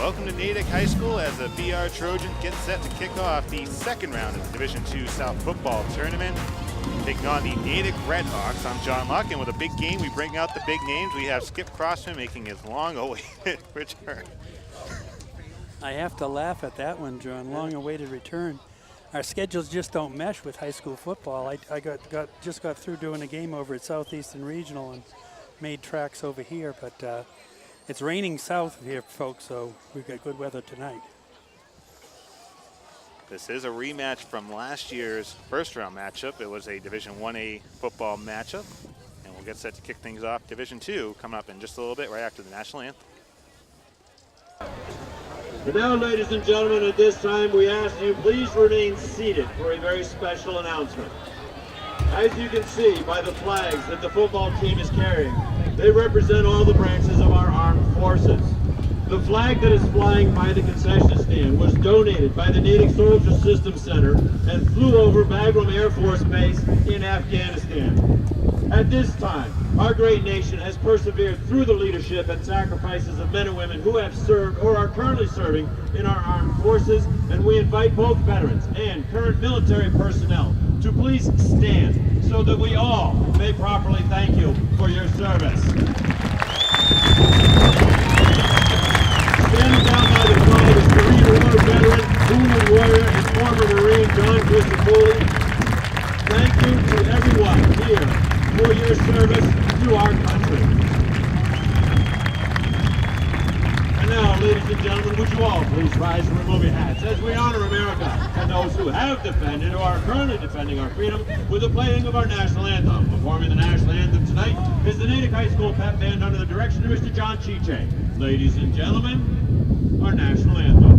Welcome to Natick High School as the BR Trojans get set to kick off the second round of the Division II South Football Tournament. Taking on the Natick Redhawks. I'm John Luck, and with a big game, we bring out the big names. We have Skip Crossman making his long-awaited return. I have to laugh at that one, John. Long-awaited return. Our schedules just don't mesh with high school football. I just got through doing a game over at Southeastern Regional and made tracks over here, but it's raining south of here, folks, so we've got good weather tonight. This is a rematch from last year's first-round matchup. It was a Division 1A football matchup, and we'll get set to kick things off. Division 2 coming up in just a little bit right after the national anthem. And now, ladies and gentlemen, at this time, we ask you please remain seated for a very special announcement. As you can see by the flags that the football team is carrying, they represent all the branches of our armed forces. The flag that is flying by the concession stand was donated by the Natick Soldier Systems Center and flew over Bagram Air Force Base in Afghanistan. At this time, our great nation has persevered through the leadership and sacrifices of men and women who have served or are currently serving in our armed forces, and we invite both veterans and current military personnel to please stand so that we all may properly thank you for your service. Standing down by the flag is Marine War veteran, wounded warrior, and former Marine John Crisafulli. Thank you to everyone here for your service to our country. And now, ladies and gentlemen, would you all please rise and remove your hats as we honor America and those who have defended or are currently defending our freedom with the playing of our national anthem. Performing the national anthem tonight is the Natick High School Pep Band under the direction of Mr. John Chiche. Ladies and gentlemen, our national anthem.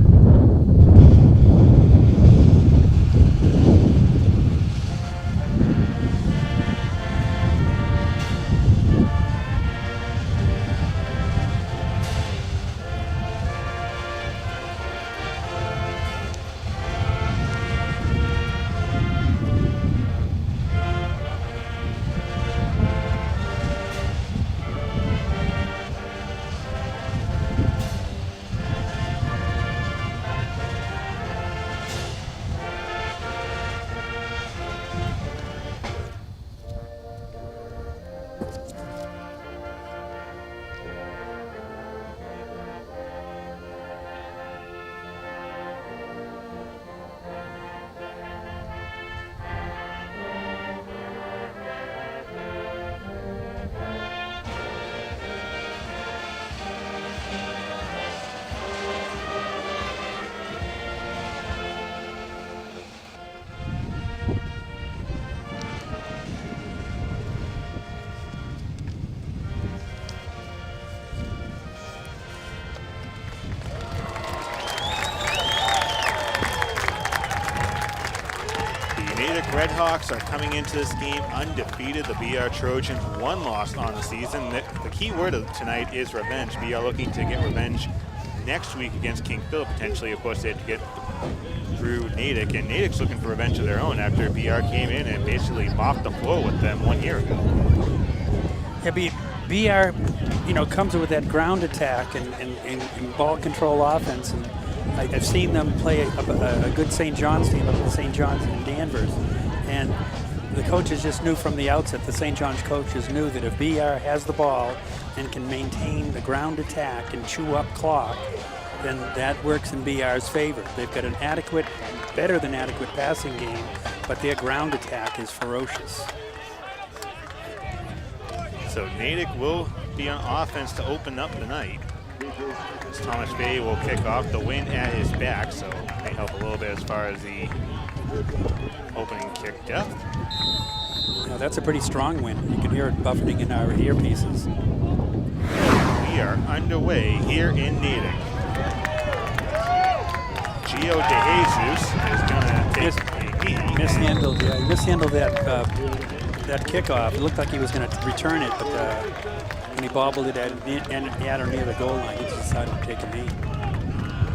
Redhawks are coming into this game undefeated. The BR Trojans, one loss on the season. The key word of tonight is revenge. BR looking to get revenge next week against King Philip, potentially. Of course, they had to get through Natick, and Natick's looking for revenge of their own after BR came in and basically mopped the floor with them 1 year ago. Yeah, BR, comes with that ground attack and ball control offense, and I've seen them play a good St. John's team up at St. John's in Danvers, and the coaches just knew from the outset, the St. John's coaches knew that if BR has the ball and can maintain the ground attack and chew up clock, then that works in BR's favor. They've got an better than adequate passing game, but their ground attack is ferocious. So Natick will be on offense to open up the night. As Thomas Bay will kick off, the wind at his back, so may help a little bit as far as the opening kick depth. Now that's a pretty strong wind. You can hear it buffeting in our earpieces. We are underway here in Natick. Gio De Jesus is going to take a knee. Mishandled that kickoff. It looked like he was going to return it, but when he bobbled it at or near the goal line, he decided to take a knee.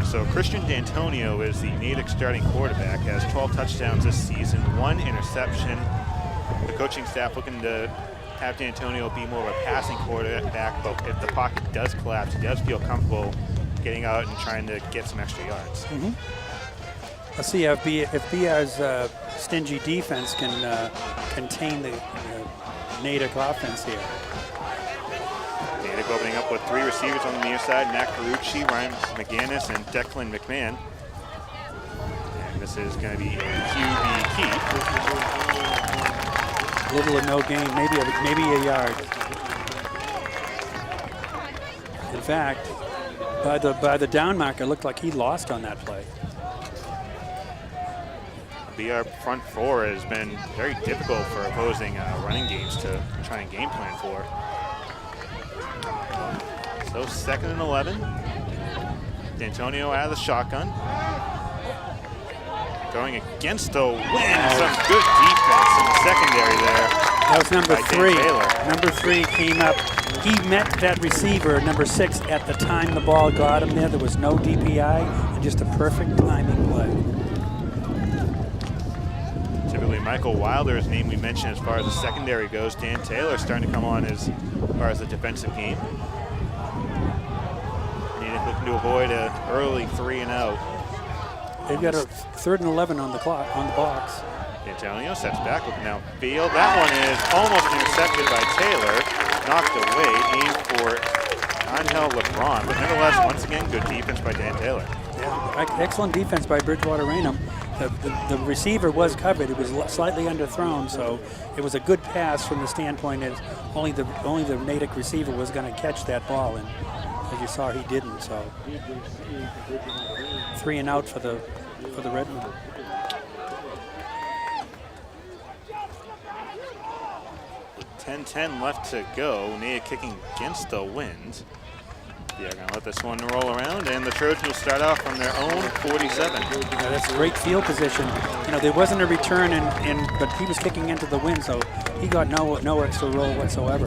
So Christian D'Antonio is the Natick starting quarterback, has 12 touchdowns this season, 1 interception. The coaching staff looking to have D'Antonio be more of a passing quarterback, but if the pocket does collapse, he does feel comfortable getting out and trying to get some extra yards. Let's see if BR's stingy defense can contain the Natick offense here. Natick opening up with 3 receivers on the near side: Matt Carucci, Ryan McGinnis, and Declan McMahon. And this is going to be QB Keith. Little or no gain, maybe a yard. In fact, by the down marker, it looked like he lost on that play. BR front 4 has been very difficult for opposing running games to try and game plan for. So 2nd and 11. D'Antonio out of the shotgun. Going against the wind. Some good defense in the secondary there. That was number 3. Taylor. Number 3 came up. He met that receiver, number 6, at the time the ball got him there. There was no DPI and just a perfect timing play. Typically Michael Wilder's name we mentioned as far as the secondary goes. Dan Taylor starting to come on as far as the defensive game. Natick looking to avoid an early 3-and-out. They've got a 3rd and 11 on the clock, on the box. D'Antonio sets back, looking downfield. That one is almost intercepted by Taylor. Knocked away, aimed for Angel LeBron. But nevertheless, once again, good defense by Dan Taylor. Yeah, excellent defense by Bridgewater-Raynham. The receiver was covered. It was slightly underthrown, so it was a good pass from the standpoint that only the Natick receiver was going to catch that ball, and as you saw, he didn't. So 3-and-out for the Redmen. With 10-10 left to go. Natick kicking against the wind. Yeah, going to let this one roll around, and the Trojans will start off from their own 47. Yeah, that's great field position. You know, there wasn't a return, but he was kicking into the wind, so he got no extra roll whatsoever.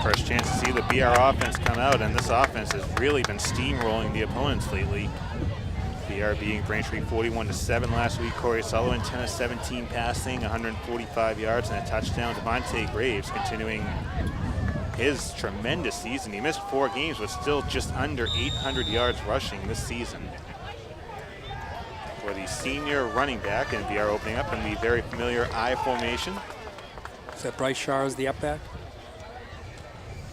First chance to see the BR offense come out, and this offense has really been steamrolling the opponents lately. BR beating Braintree 41-7 last week. Corey Sullivan 10 of 17 passing, 145 yards and a touchdown. Devontae Graves continuing his tremendous season. He missed 4 games, but still just under 800 yards rushing this season. For the senior running back, and BR opening up in the very familiar I formation. Is that Bryce Shaw as the up back?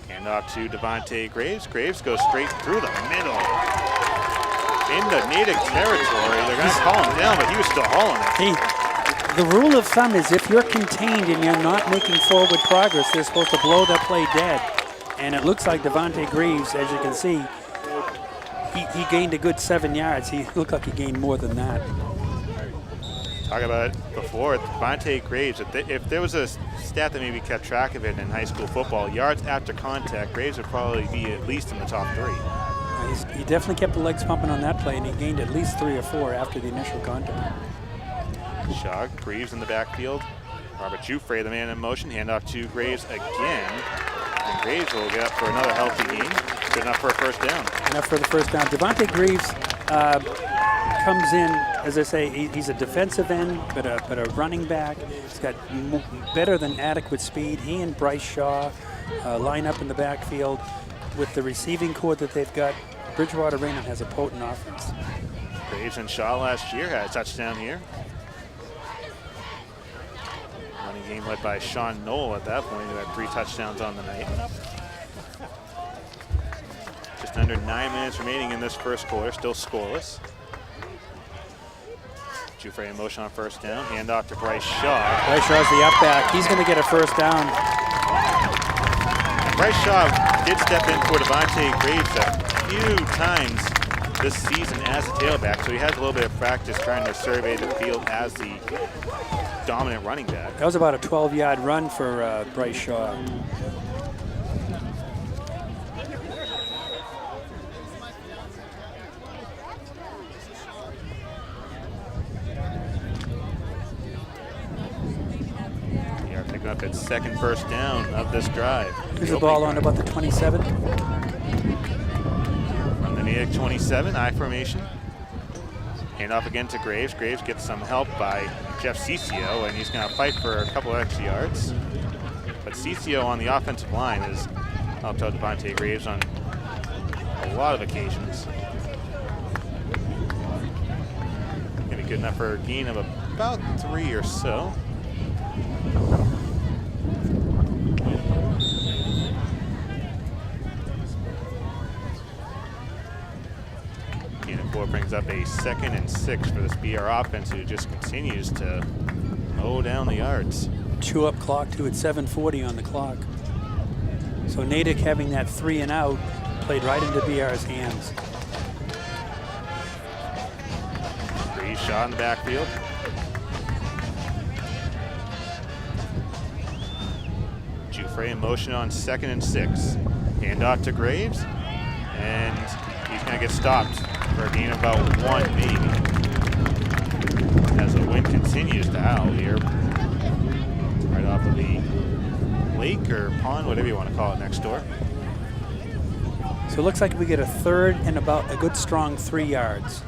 Hand off to Devontae Graves. Graves goes straight through the middle. Into Natick territory. They're going to call him down, but he was still hauling it. The rule of thumb is if you're contained and you're not making forward progress, they're supposed to blow that play dead. And it looks like Devontae Graves, as you can see, he gained a good 7 yards. He looked like he gained more than that. Talk about it before, Devontae Graves, if there was a stat that maybe kept track of it in high school football, yards after contact, Graves would probably be at least in the top 3. He definitely kept the legs pumping on that play, and he gained at least 3 or 4 after the initial contact. Shaw, Graves in the backfield. Robert Jouffre, the man in motion, handoff to Graves again. And Graves will get up for another healthy game. Good enough for a first down. Enough for the first down. Devontae Graves comes in, as I say, he's a defensive end, but a running back. He's got better than adequate speed. He and Bryce Shaw line up in the backfield. With the receiving core that they've got, Bridgewater-Raynham has a potent offense. Graves and Shaw last year had a touchdown here. Running game led by Sean Knoll at that point, who had 3 touchdowns on the night. Just under 9 minutes remaining in this first quarter, still scoreless. Jouffre in motion on first down, handoff to Bryce Shaw. Bryce Shaw's the up back. He's going to get a first down. Bryce Shaw did step in for Devontae Graves a few times this season as a tailback, so he has a little bit of practice trying to survey the field as the dominant running back. That was about a 12-yard run for Bryce Shaw. Picking up its second first down of this drive. Here's the ball on about the 27. From the Natick 27, I formation. Hand off again to Graves. Graves gets some help by Jeff Cicio, and he's going to fight for a couple of extra yards. But Cicio on the offensive line has helped out Devontae Graves on a lot of occasions. Gonna be good enough for a gain of about 3 or so. Gain of 4 brings up a 2nd and 6 for this BR offense, who just continues to mow down the yards. Chew up clock too at 7:40 on the clock. So Natick having that 3 and out played right into BR's hands. Free shot in the backfield. Giuffre in motion on 2nd and 6. Handoff to Graves, and he's going to get stopped for a gain of about 1 maybe, as the wind continues to howl here. Right off of the lake or pond, whatever you want to call it, next door. So it looks like we get a 3rd and about a good strong 3 yards.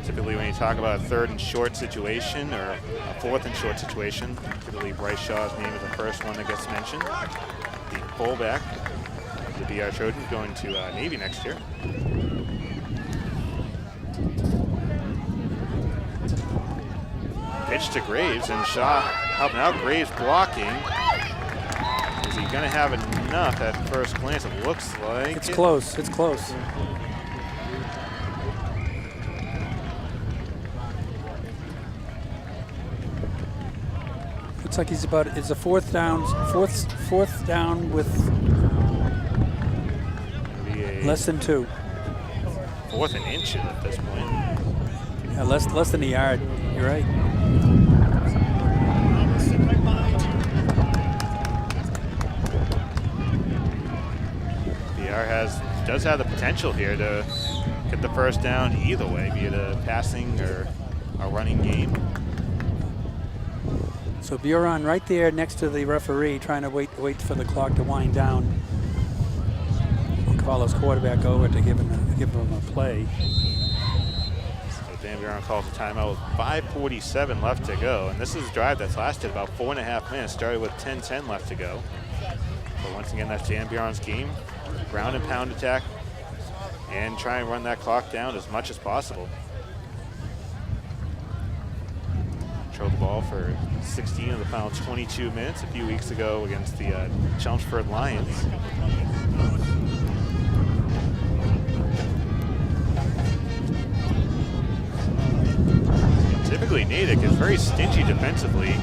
Typically when you talk about a 3rd and short situation or a 4th and short situation, typically Bryce Shaw's name is the first one that gets mentioned. The fullback of the BR Trojans going to Navy next year. Pitch to Graves, and Shaw helping out. Graves blocking. Is he going to have enough at first glance? It looks like It's close. It's close. Looks like he's about. It's a 4th down. Fourth down with less than 2. 4th and inches at this point. Yeah, less than a yard. You're right. BR does have the potential here to get the first down either way, be it a passing or a running game. So Buron right there next to the referee, trying to wait for the clock to wind down. And call his quarterback over to give him a play. So Dan Buron calls a timeout with 5:47 left to go, and this is a drive that's lasted about 4.5 minutes. Started with 10:10 left to go. But once again, that's Dan Buron's game. Ground and pound attack, and try and run that clock down as much as possible. Controlled the ball for 16 of the final 22 minutes a few weeks ago against the Chelmsford Lions. Typically, Natick is very stingy defensively,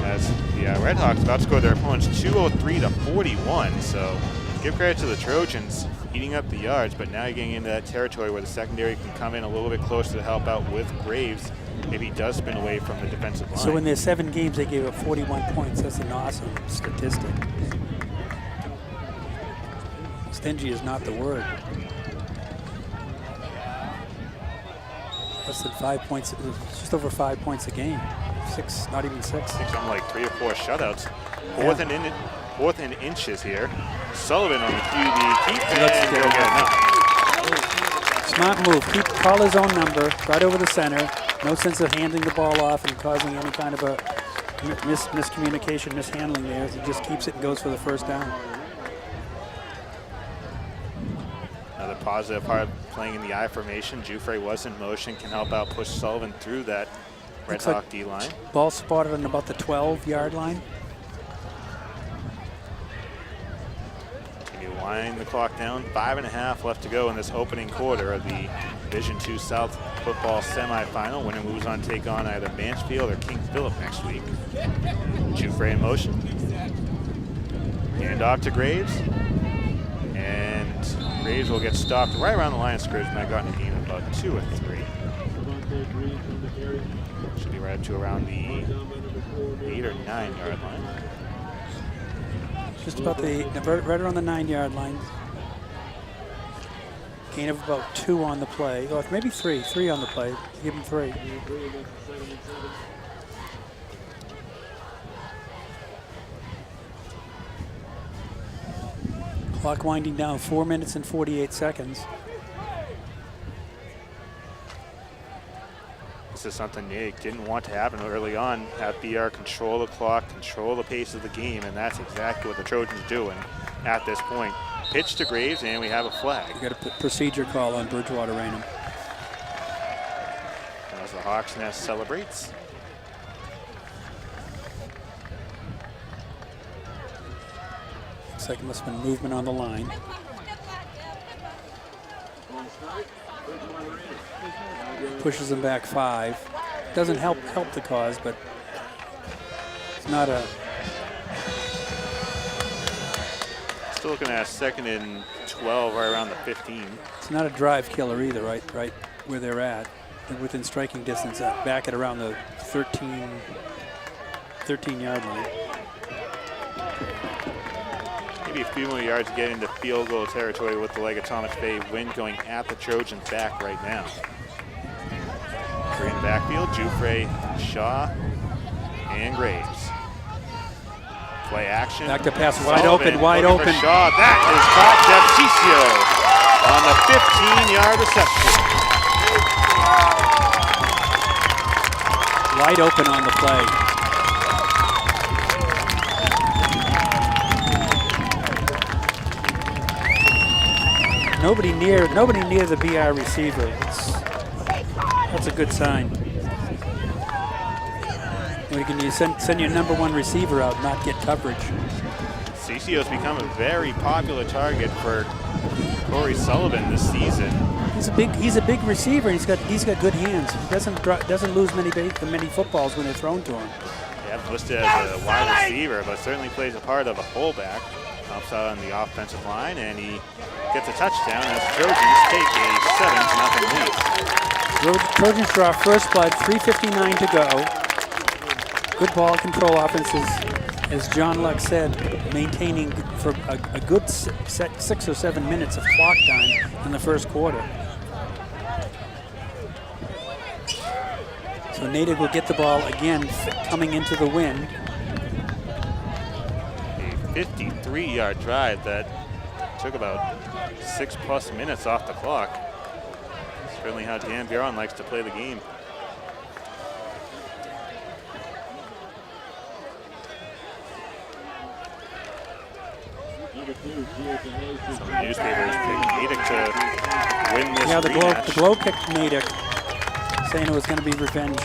as the Redhawks about to score their opponents 203 to 41. So give credit to the Trojans eating up the yards, but now you're getting into that territory where the secondary can come in a little bit closer to help out with Graves if he does spin away from the defensive line. So in their 7 games, they gave up 41 points. That's an awesome statistic. Stingy is not the word. Less than 5 points, just over 5 points a game. 6, not even 6. I think something like 3 or 4 shutouts. Fourth and inches here. Sullivan on the QB keep, and he'll get enough. Smart move. Call his own number right over the center. No sense of handing the ball off and causing any kind of a miscommunication, mishandling there. He just keeps it and goes for the first down. Another positive part of playing in the I formation. Giuffre was in motion, can help out push Sullivan through that Red Hawk D line. Ball spotted on about the 12-yard line. You wind the clock down. 5.5 left to go in this opening quarter of the Division II South football semifinal. Winner moves on to take on either Mansfield or King Philip next week. Giuffre in motion. Hand off to Graves. And Graves will get stopped right around the line of scrimmage. Might have gotten a gain of about 2 or 3. Should be right up to around the 8 or 9 yard line. Just about right around the 9-yard line. Gain of about 2 on the play, or maybe 3 on the play. Give him 3. Clock winding down, 4 minutes and 48 seconds. this is something Natick didn't want to happen early on. Have BR control the clock, control the pace of the game, and that's exactly what the Trojans doing at this point. Pitch to Graves, and we have a flag. You got a procedure call on Bridgewater-Raynham. As the Hawks Nest celebrates. Looks like it must have been movement on the line. Pushes them back 5. Doesn't help the cause, but it's not a. Still looking at 2nd and 12, right around the 15. It's not a drive killer either, right where they're at. They're within striking distance, back at around the 13-yard line. Maybe a few more yards to get into field goal territory with the leg of Thomas Bay. Wind going at the Trojans' back right now. In the backfield, Jufre, Shaw, and Graves. Play action. Back to pass, Sullivan wide open. For Shaw. That is caught. Defcicio on the 15-yard reception. Wide open on the play. Nobody near the BR receiver. That's a good sign. You can send your number 1 receiver out, not get coverage. Cicio's become a very popular target for Corey Sullivan this season. He's a big receiver. He's got good hands. He doesn't lose many footballs when they're thrown to him. Yeah, listed as a wide receiver, but certainly plays a part of a fullback. Helps out on the offensive line, and he gets a touchdown as Trojans take a 7-0 lead. Trojans draw first blood, 3:59 to go. Good ball control offenses, as John Luck said, maintaining for a good 6 or 7 minutes of clock time in the first quarter. So Natick will get the ball again coming into the wind. A 53-yard drive that took about 6+ minutes off the clock. Certainly how Dan Biron likes to play the game. Some newspapers picked Natick to win this rematch. The Globe picked Natick, saying it was going to be revenge.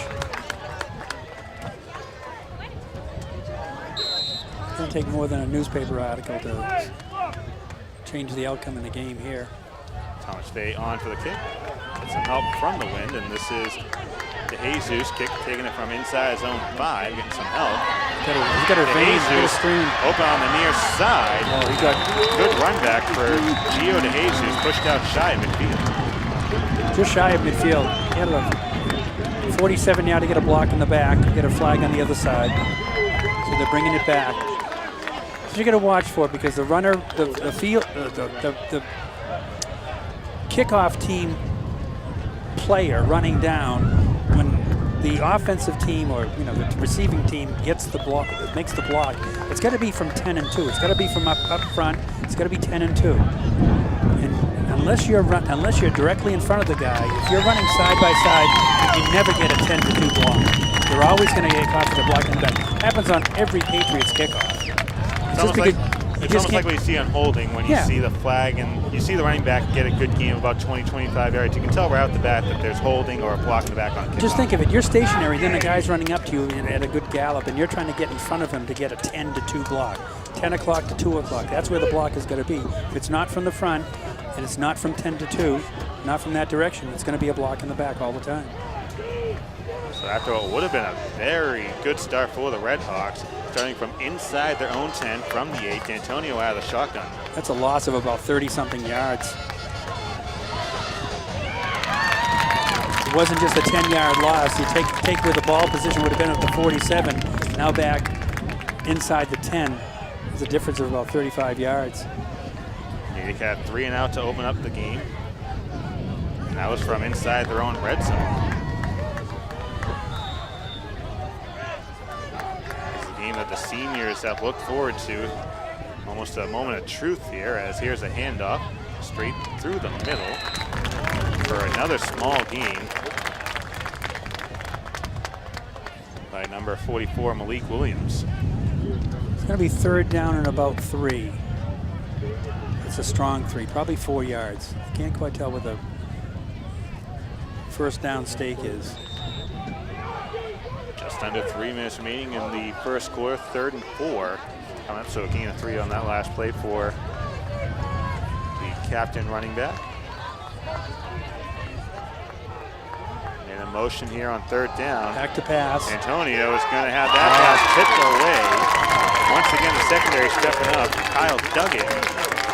It's going to take more than a newspaper article to change the outcome in the game here. Thomas Fay on for the kick. Get some help from the wind, and this is DeJesus kick, taking it from inside zone 5, getting some help. He's got a vein, stream. Open on the near side. Oh, he got good run back for Gio DeJesus, pushed out shy of midfield. Just shy of midfield. He had a 47-yard to get a block in the back, get a flag on the other side. So they're bringing it back. So you got to watch for it, because the runner, the kickoff team player running down, when the offensive team or the receiving team gets the block, makes the block, it's got to be from 10 and 2. It's got to be from up front. It's got to be 10 and 2. And unless you're directly in front of the guy, if you're running side by side, you never get a 10 to 2 block. You're always going to get caught for the block in the back. It happens on every Patriots kickoff. It's almost like what you see on holding when you see the flag and you see the running back get a good game of about 20-25 yards. You can tell right out the bat that there's holding or a block in the back on kickoff. Just think of it. You're stationary, then the guy's running up to you at a good gallop, and you're trying to get in front of him to get a 10 to 2 block. 10 o'clock to 2 o'clock. That's where the block is going to be. If it's not from the front and it's not from 10 to 2, not from that direction, it's going to be a block in the back all the time. So after what would have been a very good start for the Red Hawks, starting from inside their own 10 from the 8, Antonio out of the shotgun. That's a loss of about 30-something yards. It wasn't just a 10-yard loss. You take where the ball position would have been at the 47, now back inside the 10. There's a difference of about 35 yards. Natick had 3 and out to open up the game. And that was from inside their own red zone. That the seniors have looked forward to. Almost a moment of truth here, as here's a handoff straight through the middle for another small gain. by number 44, Malik Williams. It's going to be 3rd down and about 3. It's a strong 3, probably 4 yards. I can't quite tell what the first down stake is. Just under 3 minutes remaining in the first quarter, 3rd and 4. Coming up, so a gain of 3 on that last play for the captain running back. And a motion here on 3rd down. Back to pass. Antonio is going to have that pass tipped away. Once again, the secondary stepping up. Kyle Duggan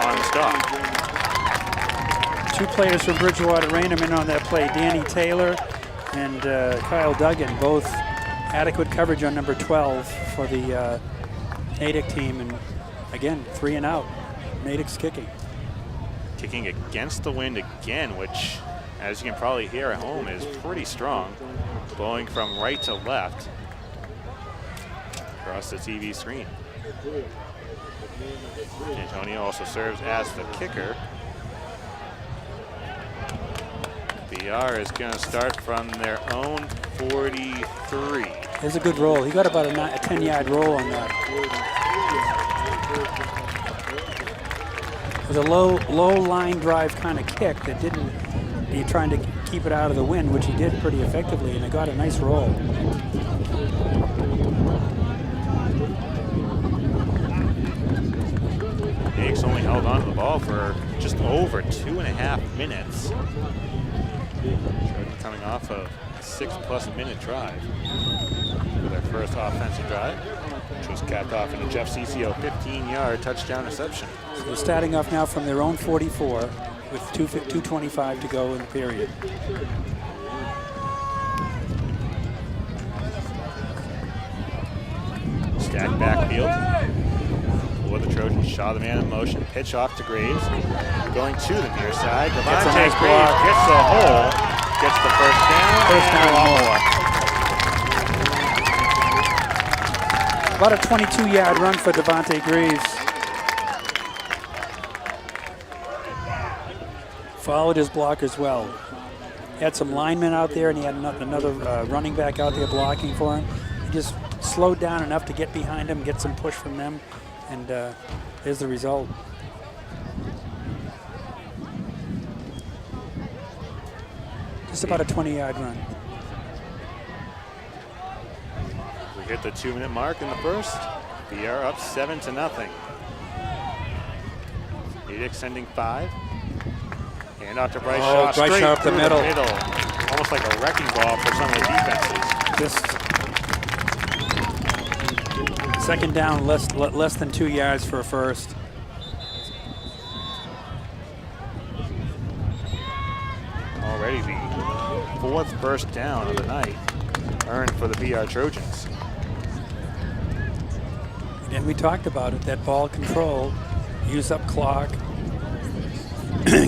on the stop. 2 players from Bridgewater-Raynham in on that play. Danny Taylor and Kyle Duggan, both adequate coverage on number 12 for the Natick team. And again, 3 and out. Natick's kicking. Kicking against the wind again, which, as you can probably hear at home, is pretty strong. Blowing from right to left across the TV screen. Antonio also serves as the kicker. BR is going to start from their own 43. There's a good roll. He got about a 10-yard roll on that. It was a low line drive kind of kick that didn't, you're trying to keep it out of the wind, which he did pretty effectively, and it got a nice roll. Higgs only held on to the ball for just over 2.5 minutes. Trojans coming off a 6+ minute drive for their first offensive drive, which was capped off in a Jeff Ciccio 15-yard touchdown reception. So they're starting off now from their own 44 with 2:25 to go in the period. Stacked backfield for the Trojans. Shaw the man in motion. Pitch off to Graves. Going to the near side. Devontae nice Graves block. gets the hole. Gets the first down. First and down. one more. About a 22-yard run for Devontae Graves. Followed his block as well. He had some linemen out there, and he had another running back out there blocking for him. He just slowed down enough to get behind him, get some push from them, and there's the result. Just about a 20-yard run. We hit the 2-minute mark in the first. We are up 7-0. Natick sending 5. Hand off to Bryce Shaw. Bryce Shaw up the middle. Almost like a wrecking ball for some of the defenses. Just second down, less than 2 yards for a first. Already the 4th first down of the night earned for the BR Trojans. And we talked about it, that ball control, use up clock,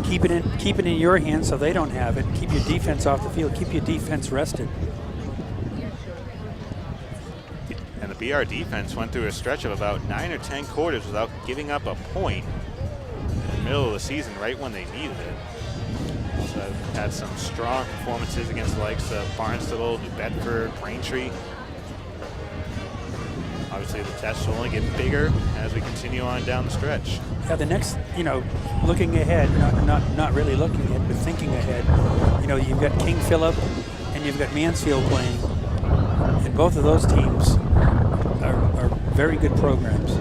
keep it in your hands so they don't have it. Keep your defense off the field. Keep your defense rested. And the BR defense went through a stretch of about 9 or 10 quarters without giving up a point in the middle of the season, right when they needed it. So had some strong performances against the likes of Barnstable, New Bedford, Braintree. Obviously, the tests will only get bigger as we continue on down the stretch. Yeah, the next, looking ahead, not really looking ahead, but thinking ahead. You've got King Philip and you've got Mansfield playing, and both of those teams are very good programs.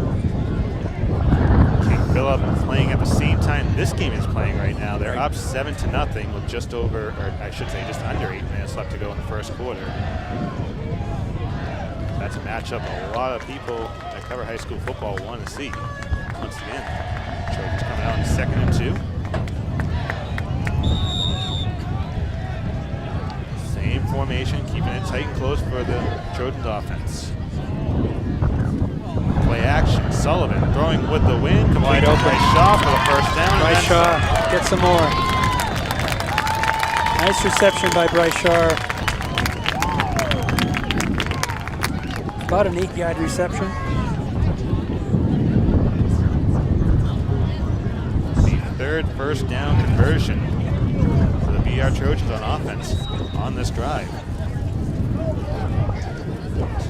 King Philip playing at the same time this game is playing right now. They're up 7-0 with just under 8 minutes left to go in the first quarter. That's a matchup a lot of people that cover high school football want to see. Once again, Trojans coming out in 2nd and 2. Same formation, keeping it tight and close for the Trojans offense. Play action, Sullivan throwing with the wind, complete to Bryce Shaw for the first down. Bryce Shaw, get some more. Nice reception by Bryce Shaw. About an 8-yard reception. The 3rd first down conversion for the BR Trojans on offense on this drive.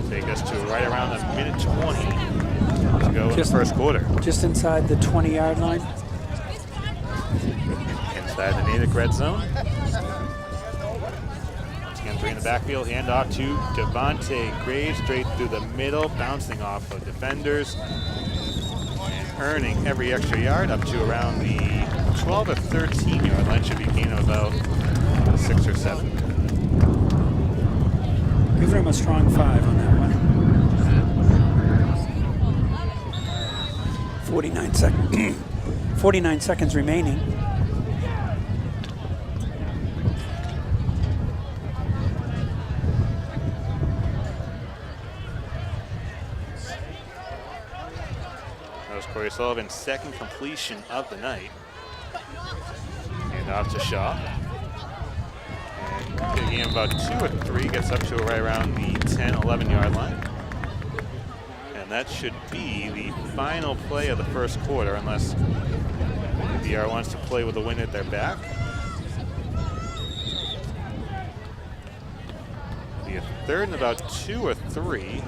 Take us to right around a minute 20 to go in the first quarter. Just inside the 20-yard line. Inside the Natick red zone. Once again, 3 in the backfield. Hand off to Devontae Graves, straight through the middle, bouncing off of defenders and earning every extra yard up to around the 12 or 13-yard line. Should be gain of about 6 or 7. Give him a strong 5 on that one. 49 seconds remaining. That was Corey Sullivan's second completion of the night. And off to Shaw. And the game about 2 or 3 gets up to right around the 10, 11-yard line. And that should be the final play of the first quarter, unless BR wants to play with the wind at their back. It'll be a third and about 2 or 3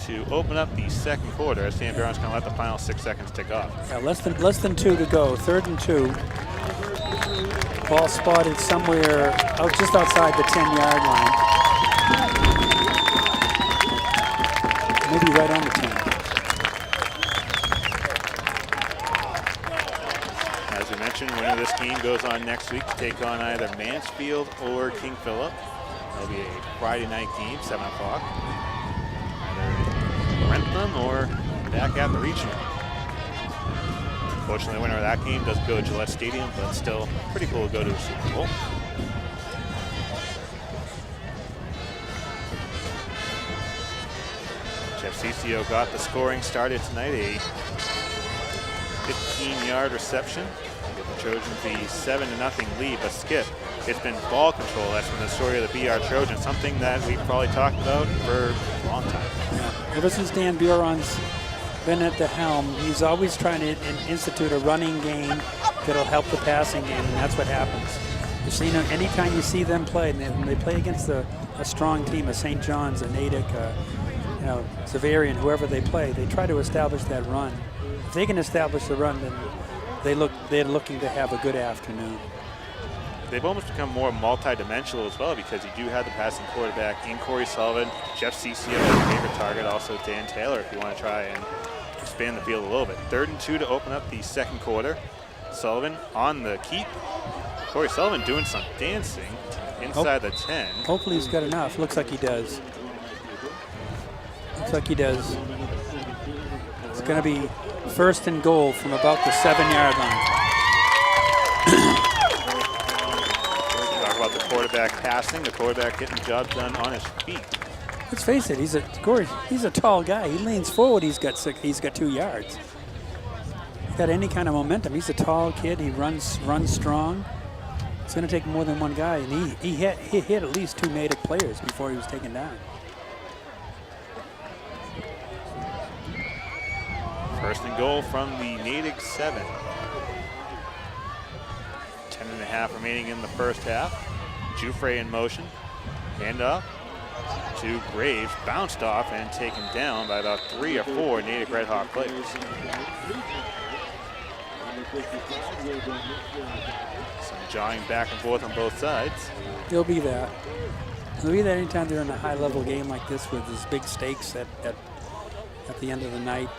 to open up the second quarter, as Sam Barron's going to let the final 6 seconds tick off. Yeah, less than 2 to go. 3rd and 2. Ball spotted somewhere just outside the 10-yard line. Maybe right on the 10. As we mentioned, winner of this game goes on next week to take on either Mansfield or King Philip. It'll be a Friday night game, 7 o'clock. Either in Rentham or back at the regional. Unfortunately, the winner of that game doesn't go to Gillette Stadium, but still pretty cool to go to a Super Bowl. Jeff Ciccio got the scoring started tonight, a 15-yard reception. Give the Trojans the 7-0 lead, but Skip, it's been ball control. That's been the story of the BR Trojans, something that we've probably talked about for a long time. Yeah. Ever since Dan Buron's been at the helm, he's always trying to institute a running game that'll help the passing game, and that's what happens. You've seen them, anytime you see them play, and they play against a strong team, a St. John's, a Natick, Xaverian, whoever they play, they try to establish that run. If they can establish the run, then they're looking to have a good afternoon. They've almost become more multi-dimensional as well, because you do have the passing quarterback in Corey Sullivan, Jeff Ciccio, his favorite target, also Dan Taylor, if you want to try and expand the field a little bit. 3rd and 2 to open up the second quarter. Sullivan on the keep. Corey Sullivan doing some dancing inside the 10. Hopefully he's got enough. Looks like he does. Looks like he does. It's going to be 1st and goal from about the 7-yard line. Talk about the quarterback passing, the quarterback getting the job done on his feet. Let's face it, he's a tall guy. He leans forward, he's got 2 yards. He's got any kind of momentum. He's a tall kid, he runs strong. It's going to take more than one guy, and he hit at least 2 Natick players before he was taken down. 1st and goal from the Natick 7. 10.5 remaining in the first half. Jufre in motion. Handoff to Graves, bounced off and taken down by about 3 or 4 Natick Red Hawk players. Some jawing back and forth on both sides. There'll be that. There'll be that anytime they're in a high-level game like this with these big stakes at the end of the night.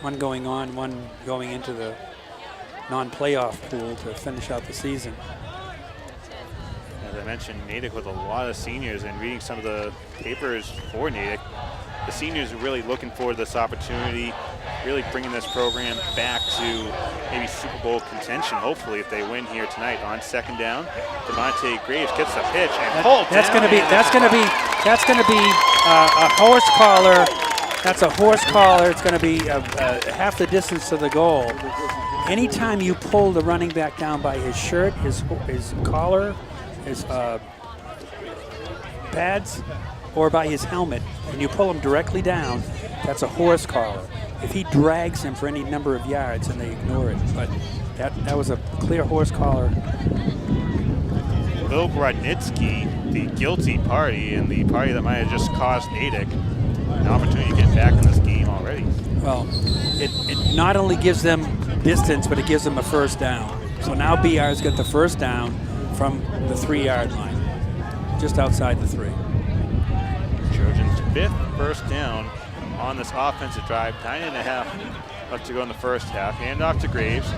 One going on, one going into the non-playoff pool to finish out the season. As I mentioned, Natick with a lot of seniors, and reading some of the papers for Natick, the seniors are really looking forward to this opportunity, really bringing this program back to maybe Super Bowl contention, hopefully, if they win here tonight on 2nd down. Devontae Graves gets the pitch and pulled That's down. That's going to be a horse collar. That's a horse collar. It's going to be half the distance to the goal. Anytime you pull the running back down by his shirt, his collar, his pads, or by his helmet, and you pull him directly down, that's a horse collar. If he drags him for any number of yards, and they ignore it, but that was a clear horse collar. Bill Grodnitsky the guilty party and the party that might have just cost Natick an opportunity to get back in this game already. Well, it not only gives them distance, but it gives them a first down. So now BR's got the first down from the 3-yard line, just outside the 3. Trojans' 5th first down on this offensive drive. 9.5 left to go in the first half. Hand off to Graves.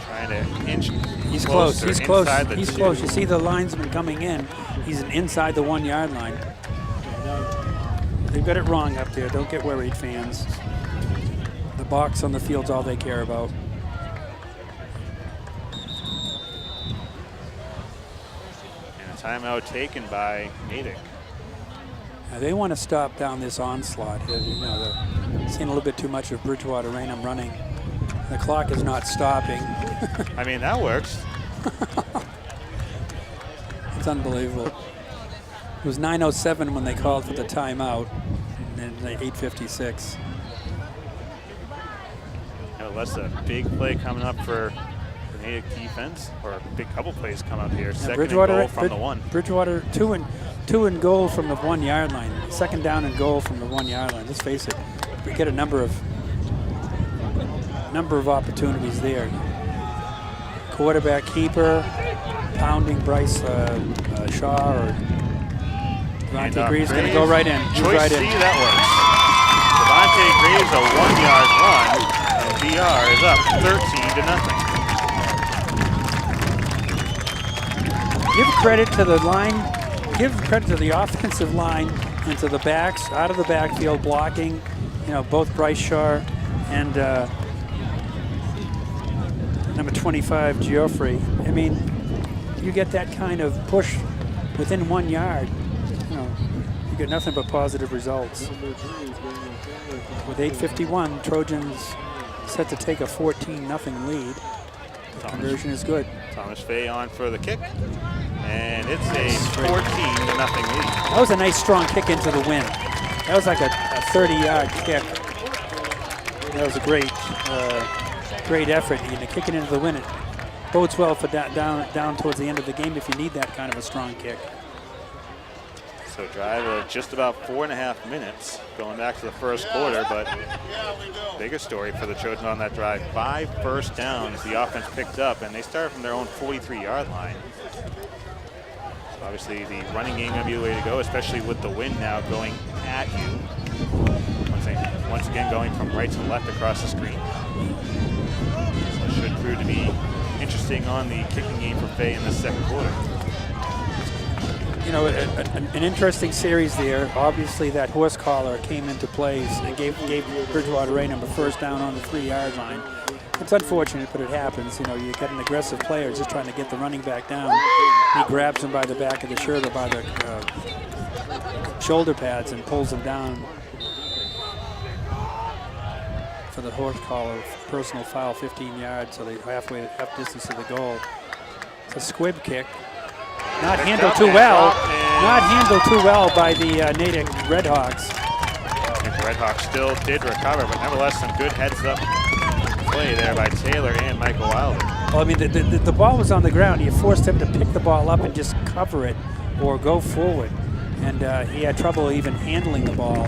Trying to inch. He's close. He's close. He's 2. close. You see the linesman coming in. He's inside the 1-yard line. They've got it wrong up there. Don't get worried, fans. The box on the field's all they care about. And a timeout taken by Natick. Now they want to stop down this onslaught here. You know, they're seeing a little bit too much of Bridgewater-Raynham running. The clock is not stopping. I mean, that works. It's unbelievable. It was 9:07 when they called for the timeout, and then 8:56. That's a big play coming up for the Natick defense, or a big couple plays come up here. Second and goal from the 1. Bridgewater, two and goal from the 1-yard line. Second down and goal from the 1-yard line. Let's face it, we get a number of opportunities there. Quarterback keeper, pounding Bryce Shaw or Devontae Greaves going to go right in. He's Choice right C, in. that works. Devontae Greaves, a 1-yard run, and BR is up 13-0. Give credit to the line, give credit to the offensive line and to the backs out of the backfield blocking, you know, both Bryce Shaw and number 25, Geoffrey. I mean, you get that kind of push within 1 yard, you know, you get nothing but positive results. With 8:51, Trojans set to take a 14-0 lead. The conversion is good. Thomas Fay on for the kick, and it's a 14-0 lead. That was a nice strong kick into the wind. That was like a 30-yard kick. That was a great effort. You know, kicking into the wind. It bodes well for down towards the end of the game if you need that kind of a strong kick. So drive of just about 4.5 minutes going back to the first quarter, but bigger story for the Trojans on that drive. 5 first downs the offense picked up, and they started from their own 43-yard line. Obviously, the running game going to be the way to go, especially with the wind now going at you. Once again, going from right to left across the screen. So it should prove to be interesting on the kicking game for Fay in the second quarter. You know, an interesting series there. Obviously, that horse collar came into play and gave Bridgewater-Raynham a first down on the 3-yard line. It's unfortunate, but it happens. You know, you get an aggressive player just trying to get the running back down. He grabs him by the back of the shirt or by the shoulder pads and pulls him down for the horse collar personal foul, 15 yards, so they're half distance to the goal. It's a squib kick. Not handled too well. Not handled too well by the Natick Redhawks. I think the Redhawks still did recover, but nevertheless, some good heads-up play there by Taylor and Michael Wilder. Well, I mean, the ball was on the ground. You forced him to pick the ball up and just cover it or go forward. And he had trouble even handling the ball.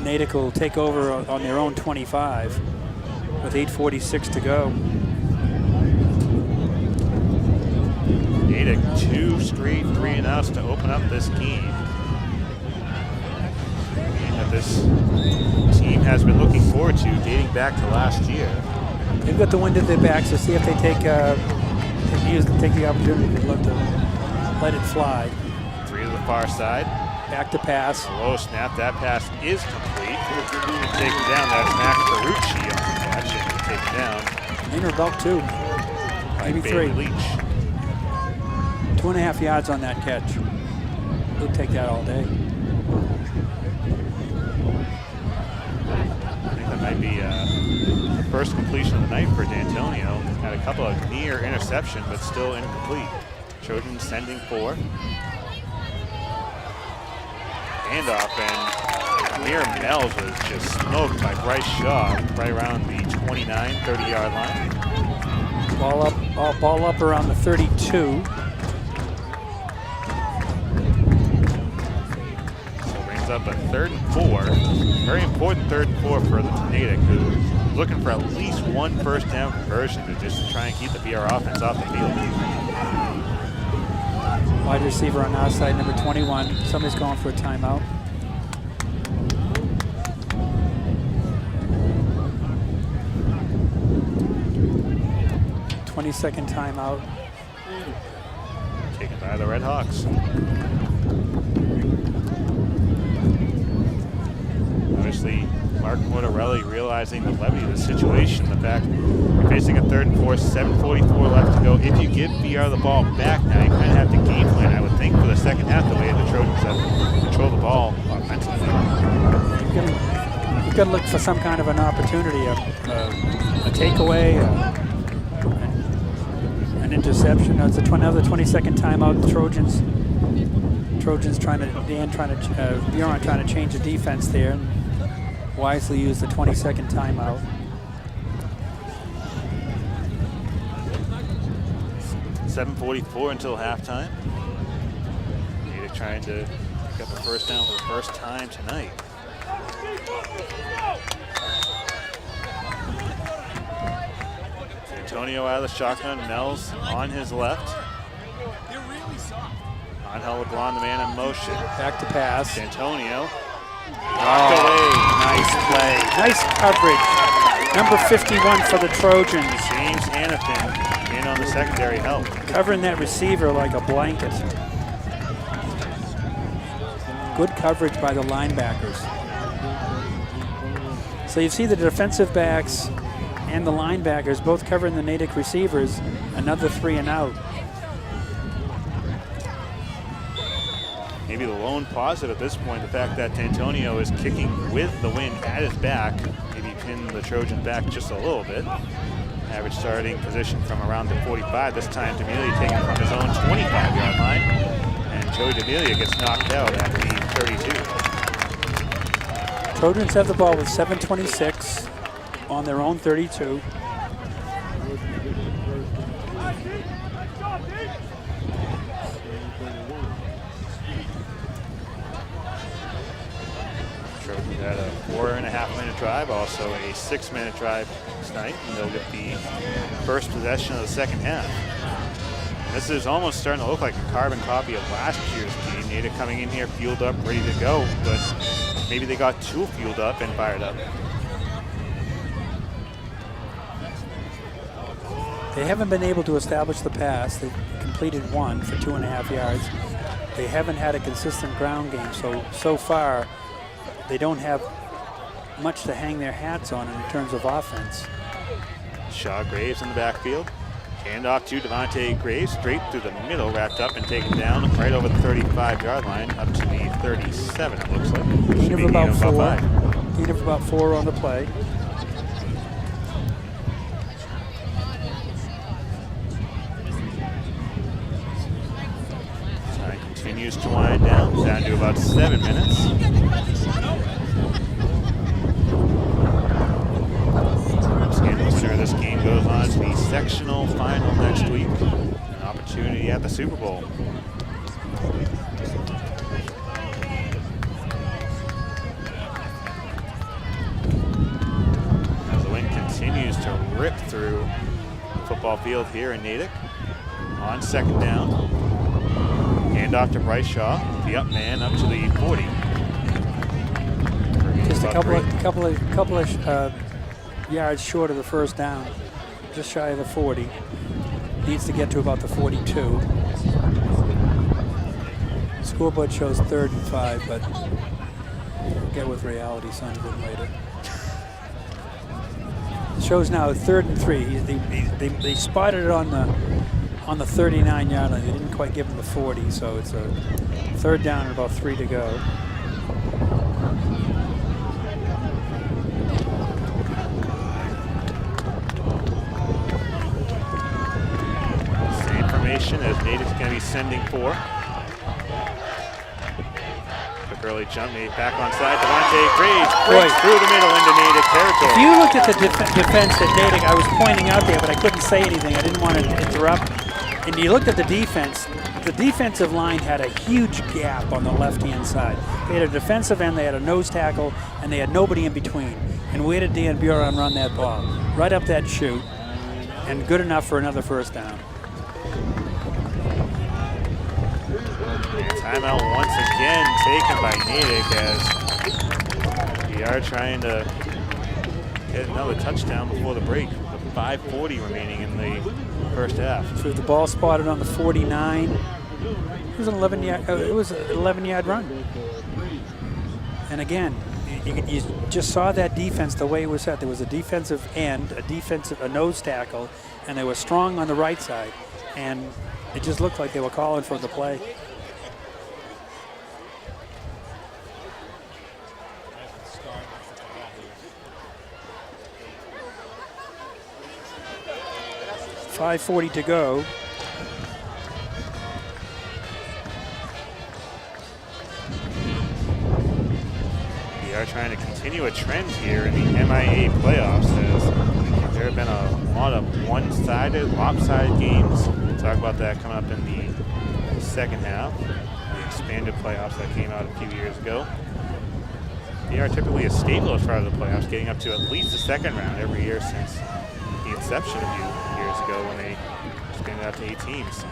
Natick will take over on their own 25 with 8:46 to go. Natick 2 straight 3-and-outs to open up this game. Game that this team has been looking forward to dating back to last year. They've got the wind at their back, so see if they take the opportunity to let it fly. 3 to the far side. Back to pass. A low snap. That pass is complete. Taken down. That's Max Ferrucci on the catch and taken down. In or about 2, by maybe Bailey 3. Leach. 2.5 yards on that catch. He'll take that all day. I think that might be the first completion of the night for D'Antonio. Had a couple of near interception, but still incomplete. Trojans sending 4. Handoff, and Amir Mells was just smoked by Bryce Shaw right around the 29, 30-yard line. Ball up around the 32. up a 3rd and 4. Very important 3rd and 4 for Natick, who's looking for at least one first down conversion to just try and keep the BR offense off the field. Wide receiver on our side, number 21. Somebody's going for a timeout. Second timeout. Taken by the Red Hawks. Obviously, Mark Mortarelli realizing the levity of the situation, the fact you're facing a 3rd and 4, 7:44 left to go. If you give BR the ball back now, you kind of have to game plan, I would think, for the second half, the way the Trojans have controlled the ball offensively. You've got to look for some kind of an opportunity, a takeaway, an interception. No, it's another 20-second timeout. The Trojans trying to Bjorn trying to change the defense there and wisely use the 20-second timeout. $7:44 until halftime. Natick trying to pick up a first down for the first time tonight. Antonio out of the shotgun, Nels on his left. Angel LeBlanc, the man in motion. Back to pass. Antonio. Knocked away. Nice play. Nice coverage. Number 51 for the Trojans. James Hannafin in on the secondary help. Covering that receiver like a blanket. Good coverage by the linebackers. So you see the defensive backs and the linebackers both covering the Natick receivers. Another 3 and out. Maybe the lone positive at this point, the fact that Antonio is kicking with the wind at his back, maybe pin the Trojans back just a little bit. Average starting position from around the 45. This time D'Amelia taking from his own 25-yard line. And Joey D'Amelia gets knocked out at the 32. Trojans have the ball with 7:26 on their own 32. Trojans had a 4.5-minute drive, also a 6-minute drive tonight, and they'll get the first possession of the second half. And this is almost starting to look like a carbon copy of last year's game. Natick coming in here fueled up, ready to go, but maybe they got too fueled up and fired up. They haven't been able to establish the pass. They've completed one for 2.5 yards. They haven't had a consistent ground game, so far they don't have much to hang their hats on in terms of offense. Shaw Graves in the backfield. Hand off to Devontae Graves, straight through the middle, wrapped up and taken down right over the 35-yard line, up to the 37, it looks like. Gain of about 4. Gain of about 4 on the play. Time continues to wind down to about 7 minutes. This game goes on to the sectional final next week. An opportunity at the Super Bowl. As the wind continues to rip through the football field here in Natick. On second down. Hand off to Bryce Shaw, the up man, up to the 40. Just a couple of yards short of the first down, just shy of the 40. Needs to get to about the 42. Scoreboard shows 3rd and 5, but get with reality sooner than later. It shows now 3rd and 3. They spotted it on the 39-yard line. They didn't quite give him the 40, so it's a 3rd down and about 3 to go. As Natick's going to be sending 4. Quick early jump, made back on side. Devontae Graves breaks through the middle into Natick territory. If you looked at the defense at Natick, I was pointing out there, but I couldn't say anything. I didn't want to interrupt. And you looked at the defense. The defensive line had a huge gap on the left-hand side. They had a defensive end, they had a nose tackle, and they had nobody in between. And where did Dan Buron run that ball? Right up that chute, and good enough for another first down. Timeout once again taken by Natick as we are trying to get another touchdown before the break. With 5:40 remaining in the first half. So the ball spotted on the 49. It was an 11-yard run. And again, you just saw that defense the way it was set. There was a defensive end, a nose tackle, and they were strong on the right side. And it just looked like they were calling for the play. .540 to go. We are trying to continue a trend here in the MIA playoffs as there have been a lot of one-sided, lopsided games. We'll talk about that coming up in the second half. The expanded playoffs that came out a few years ago. They are typically a staple as far as the playoffs, getting up to at least the second round every year since the inception a few years ago when they expanded out to 8 teams.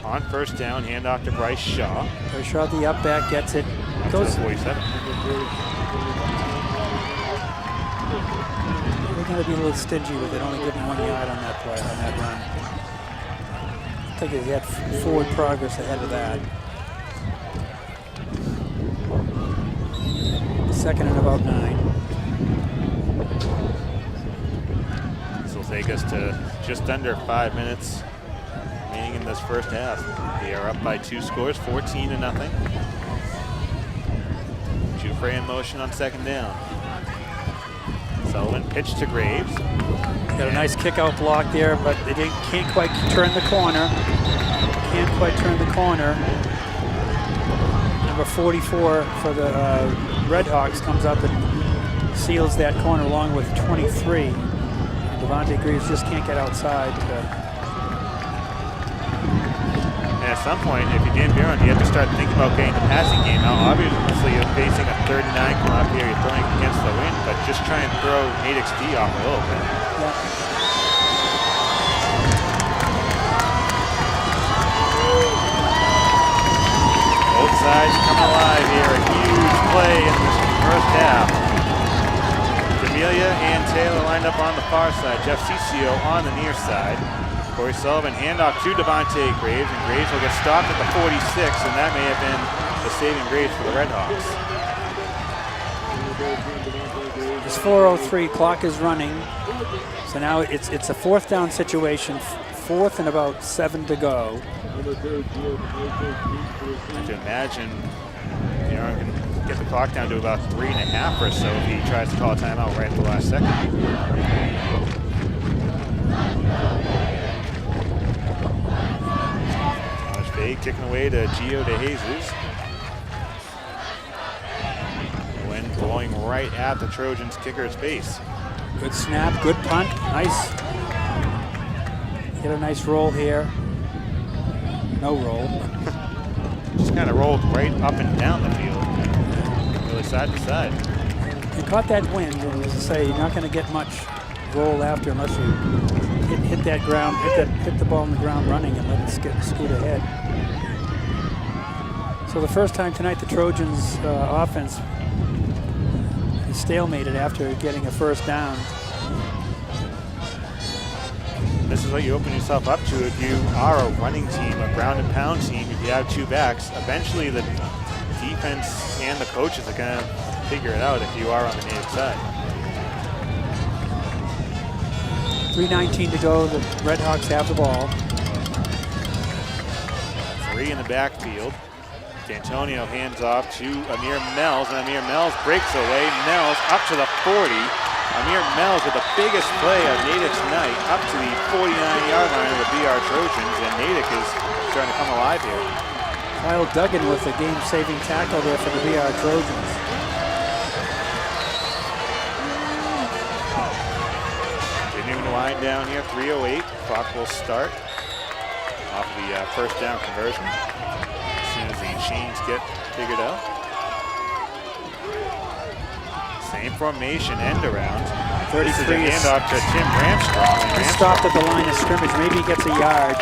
On first down, handoff to Bryce Shaw. Bryce Shaw, the up back, gets it. Goes to 47. They're going to be a little stingy with it, only giving 1 yard on that play, on that run. I think they had forward progress ahead of that. Second and about 9. This will take us to just under 5 minutes remaining in this first half. They are up by 2 scores, 14-0. Jufre in motion on second down. Sullivan pitch to Graves. Got a nice kick out block there, but they can't quite turn the corner. Can't quite turn the corner. Number 44 for the Redhawks comes up and seals that corner along with 23. And Devontae Graves just can't get outside. And at some point, if you're Dan Buron, you have to start thinking about getting the passing game. Now, obviously, you're facing a 39 come up here. You're throwing against the wind, but just try and throw Natick's D off a little bit. Yeah. Both sides coming alive here. A huge play in this first half. D'Amelia and Taylor lined up on the far side. Jeff Ciccio on the near side. Corey Sullivan handoff to Devontae Graves, and Graves will get stopped at the 46, and that may have been the saving grace for the Redhawks. It's 4:03, clock is running. So now it's a fourth down situation, fourth and about 7 to go. I have to imagine Buron can get the clock down to about 3.5 or so if he tries to call a timeout right at the last second. Kicking away to Gio De Jesus. The wind blowing right at the Trojans' kicker's face. Good snap, good punt, nice. Get a nice roll here. No roll. Just kind of rolled right up and down the field. Really side to side. You caught that wind, and as I say, you're not going to get much roll after unless you hit that ground, hit the ball on the ground running and let it scoot ahead. So the first time tonight, the Trojans' offense is stalemated after getting a first down. This is what you open yourself up to if you are a running team, a ground and pound team. If you have 2 backs, eventually the defense and the coaches are going to figure it out if you are on the Natick side. 3:19 to go. The Redhawks have the ball. 3 in the backfield. D'Antonio hands off to Amir Mells, and Amir Mells breaks away. Mells up to the 40. Amir Mells with the biggest play of Natick's night, up to the 49-yard line of the BR Trojans, and Natick is trying to come alive here. Kyle Duggan with the game-saving tackle there for the BR Trojans. Continuing to wind down here, 3:08. Clock will start. off of the first down conversion as soon as the chains get figured out. Same formation, end around. 33 this is a handoff to Tim Ramstrong. He stopped at the line of scrimmage. Maybe he gets a yard.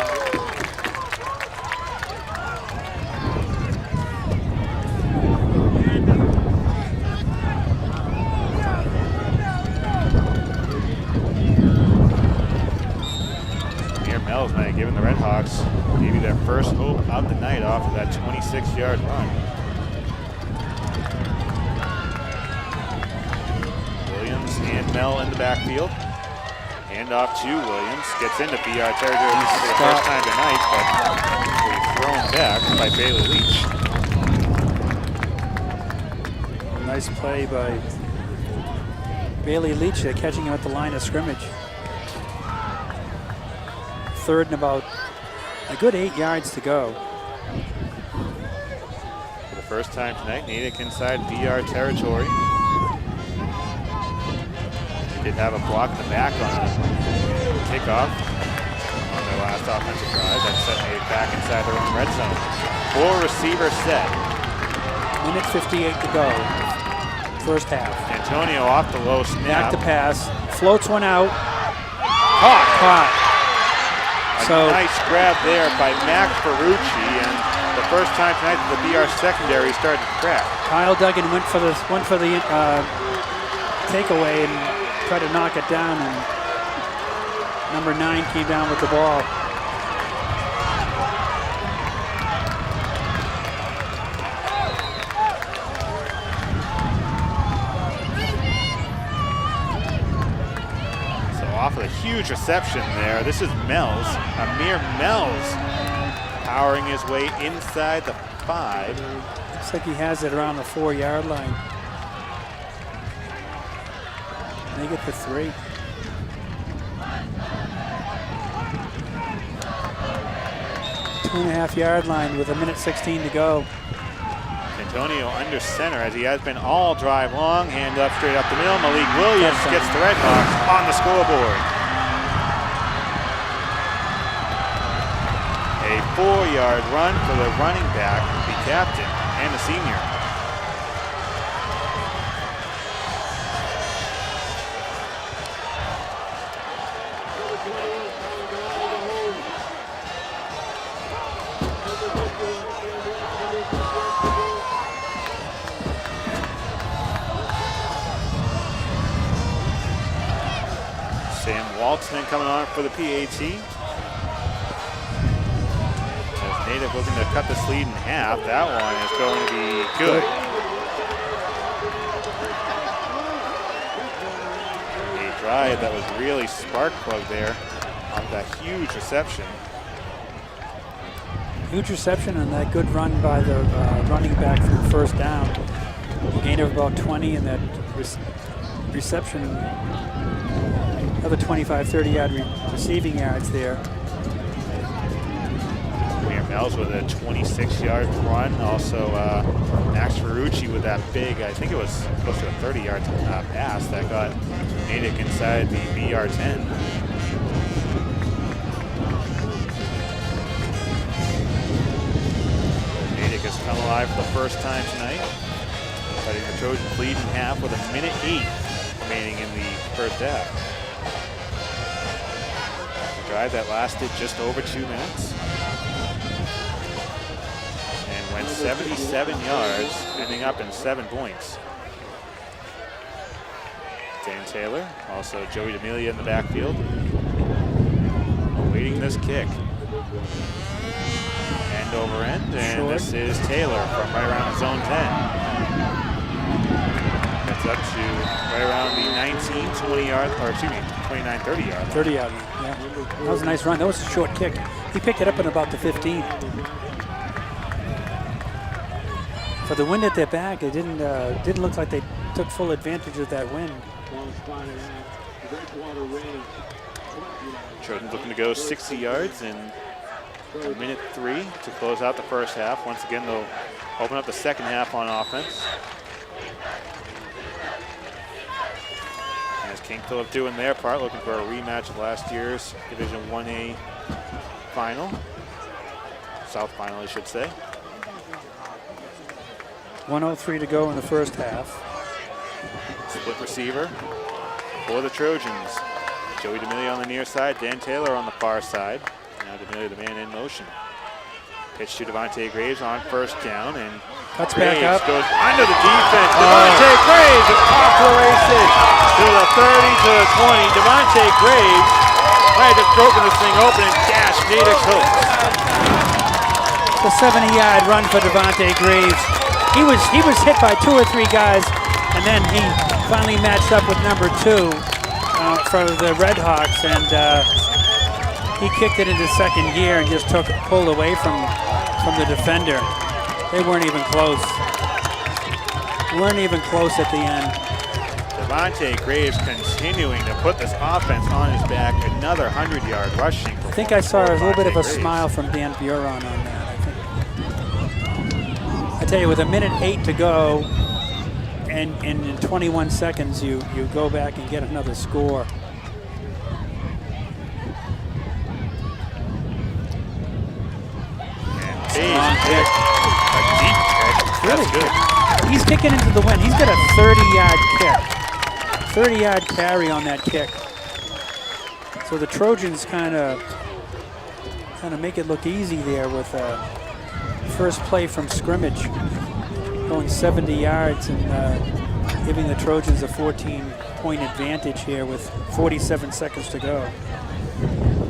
Mel's might have given the Redhawks maybe their first hope of the night off of that 26-yard run. Williams and Mel in the backfield. Handoff to Williams. Gets into BR territory for the first time tonight, but will be thrown back by Bailey Leach. Nice play by Bailey Leach there, catching him at the line of scrimmage. Third and about a good 8 yards to go. For the first time tonight, Natick inside BR territory. Did have a block in the back on a kickoff on their last offensive drive. That set Natick back inside their own red zone. 4-receiver set. Minute 58 to go. First half. Antonio off the low snap. Back to pass. Floats one out. Caught. So nice grab there by Mac Ferrucci, and the first time tonight that the BR secondary started to crack. Kyle Duggan went for the takeaway and tried to knock it down, and number 9 came down with the ball. Off of a huge reception there. This is Mells, Amir Mells, powering his way inside the 5. Looks like he has it around the 4-yard line. They get the 3. Two-and-a-half-yard line with 1:16 to go. Antonio under center as he has been all drive long. Hand up straight up the middle. Malik Williams gets the Redhawks on the scoreboard. A 4-yard run for the running back, the captain, and the senior. Waltzman coming on for the PAT. As Natick looking to cut this lead in half. That one is going to be good. A drive that was really spark plug there on that huge reception. Huge reception and that good run by the running back for the first down. A gain of about 20 and that reception. Another 25, 30-yard receiving yards there. Amir Mells with a 26-yard run. Also, Max Ferrucci with that big, I think it was close to a 30-yard pass that got Natick inside the BR 10. Natick has come alive for the first time tonight. Cutting the Trojans lead in half with 1:08 remaining in the first half. Drive that lasted just over 2 minutes and went 77 yards, ending up in 7 points. Dan Taylor, also Joey D'Amelia in the backfield, awaiting this kick. End over end, and Short. This is Taylor from right around his own 10. Gets up to right around the 19, 20 yard, or excuse me, 29, 30 yard. 30 yard, yeah. That was a nice run. That was a short kick. He picked it up in about the 15. For the wind at their back, it didn't look like they took full advantage of that wind. Trojans looking to go 60 yards in 1:03 to close out the first half. Once again, they'll open up the second half on offense. As King Philip doing their part, looking for a rematch of last year's Division 1A final. South final, I should say. 1:03 to go in the first half. Split receiver for the Trojans. Joey D'Amelio on the near side, Dan Taylor on the far side. Now D'Amelio, the man in motion. Pitch to Devontae Graves on first down, and Cuts Graves back up. goes under the defense. Devontae Graves is off the races to the 30, to the 20. Devontae Graves might have just broken this thing open and dashed Natick's hooks. The 70-yard run for Devontae Graves. He was hit by 2 or 3 guys, and then he finally matched up with number 2 for the Red Hawks, and he kicked it into second gear and just pulled away from the defender. They weren't even close. Weren't even close at the end. Devontae Graves continuing to put this offense on his back. Another 100-yard rushing. I think I saw a little bit of a Devontae Graves. smile from Dan Buron on that. I tell you, with 1:08 to go, and in 21 seconds, you go back and get another score. Long kick. A deep kick. Really That's good. He's kicking into the wind. He's got a 30-yard kick. 30-yard carry on that kick. So the Trojans kind of make it look easy there with first play from scrimmage, going 70 yards and giving the Trojans a 14-point advantage here with 47 seconds to go.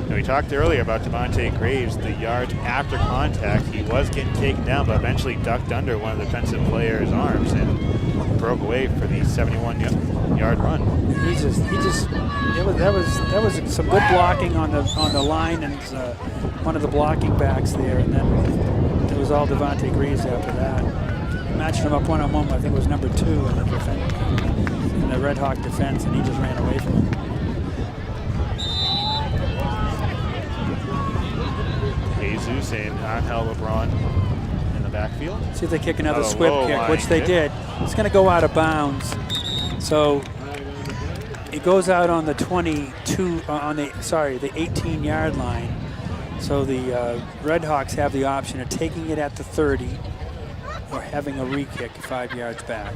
Now, we talked earlier about Devontae Graves, the yards after contact. He was getting taken down, but eventually ducked under one of the defensive player's arms and broke away for the 71-yard run. That was some good blocking on the line and one of the blocking backs there, and then it was all Devontae Graves after that. Matched him up one-on-one, I think it was number 2 in the Red Hawk defense, and he just ran away from him. Jesus and Angel LeBron in the backfield. See if they kick another Oh, squib low kick, line which they kick. did. It's going to go out of bounds. So it goes out on the 22, the 18-yard line. So the Red Hawks have the option of taking it at the 30 or having a re-kick 5 yards back.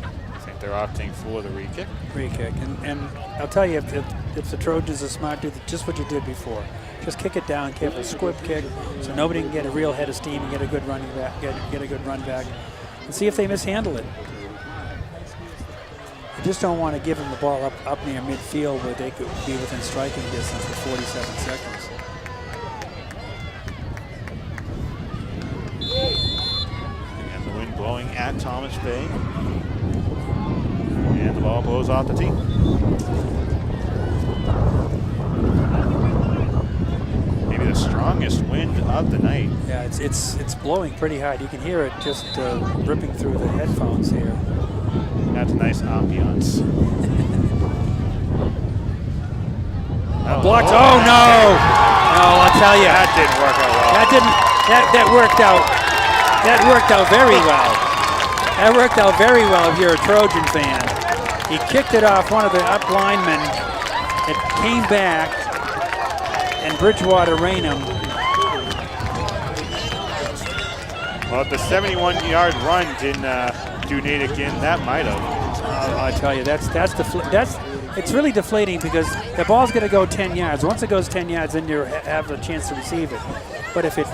I think they're opting for the re-kick. Re-kick. And I'll tell you, if the Trojans are smart, do just what you did before. Just kick it down, give a squib kick, so nobody can get a real head of steam and get a good running back, get a good run back, and see if they mishandle it. You just don't want to give them the ball up near midfield where they could be within striking distance for 47 seconds. And the wind blowing at Thomas Bay. And the ball blows off the tee. Maybe the strongest wind of the night. Yeah, it's blowing pretty hard. You can hear it just ripping through the headphones here. That's a nice ambiance. Blocked. Oh no! No, I'll tell you. That didn't work out well. That worked out. That worked out very well. That worked out very well if you're a Trojan fan. He kicked it off one of the up linemen. It came back, and Bridgewater-Raynham. Well, if the 71-yard run didn't do Natick in, that might have. I tell you, it's really deflating because the ball's going to go 10 yards. Once it goes 10 yards, then you have a chance to receive it. But if it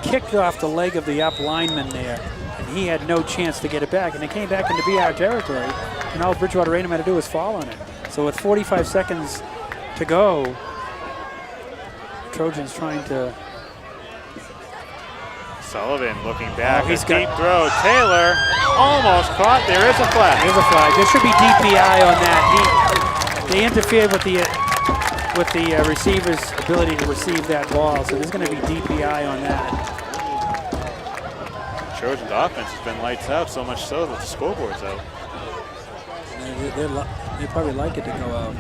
kicked off the leg of the up lineman there, and he had no chance to get it back, and it came back into BR territory, and all Bridgewater-Raynham had to do was fall on it. So with 45 seconds to go, Trojans trying to. Sullivan looking back. Oh, he's a deep throw. Taylor almost caught. There is a flag. There's a flag. There should be DPI on that. They interfered with the receiver's ability to receive that ball, so there's going to be DPI on that. Trojans offense has been lights out, so much so that the scoreboard's out. They probably like it to go out,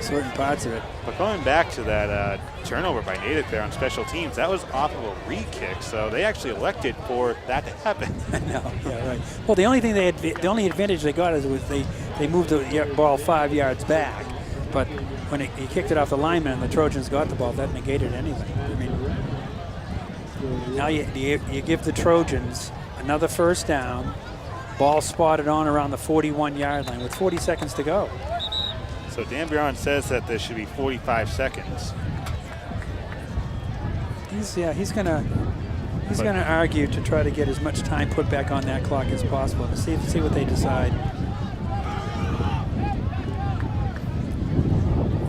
certain parts of it. But going back to that turnover by Natick there on special teams, that was off of a re-kick, so they actually elected for that to happen. No, yeah, right. Well, the only advantage they got is they moved the ball 5 yards back, but when he kicked it off the lineman and the Trojans got the ball, that negated anything. I mean, Now you give the Trojans another first down. Ball spotted on around the 41-yard line with 40 seconds to go. So Dan Biron says that there should be 45 seconds. He's gonna argue to try to get as much time put back on that clock as possible. See what they decide.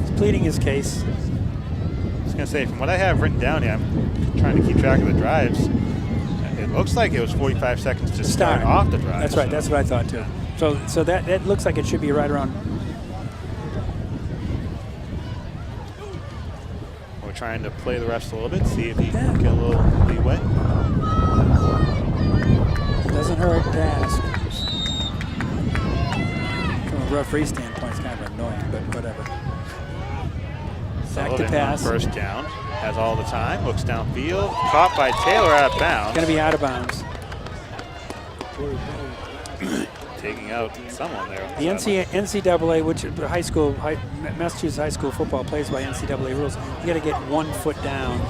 He's pleading his case. I was gonna say, from what I have written down here, I'm trying to keep track of the drives. It looks like it was 45 seconds to start off the drive. That's right. That's what I thought too. So that looks like it should be right around. We're trying to play the refs a little bit, see if he can get a little leeway. Doesn't hurt to ask. From a referee standpoint, it's kind of annoying, but whatever. Back to pass. First down, has all the time, looks downfield, caught by Taylor out of bounds. Going to be out of bounds. Taking out someone there. The NCAA, which Massachusetts high school football plays by NCAA rules, you got to get 1 foot down,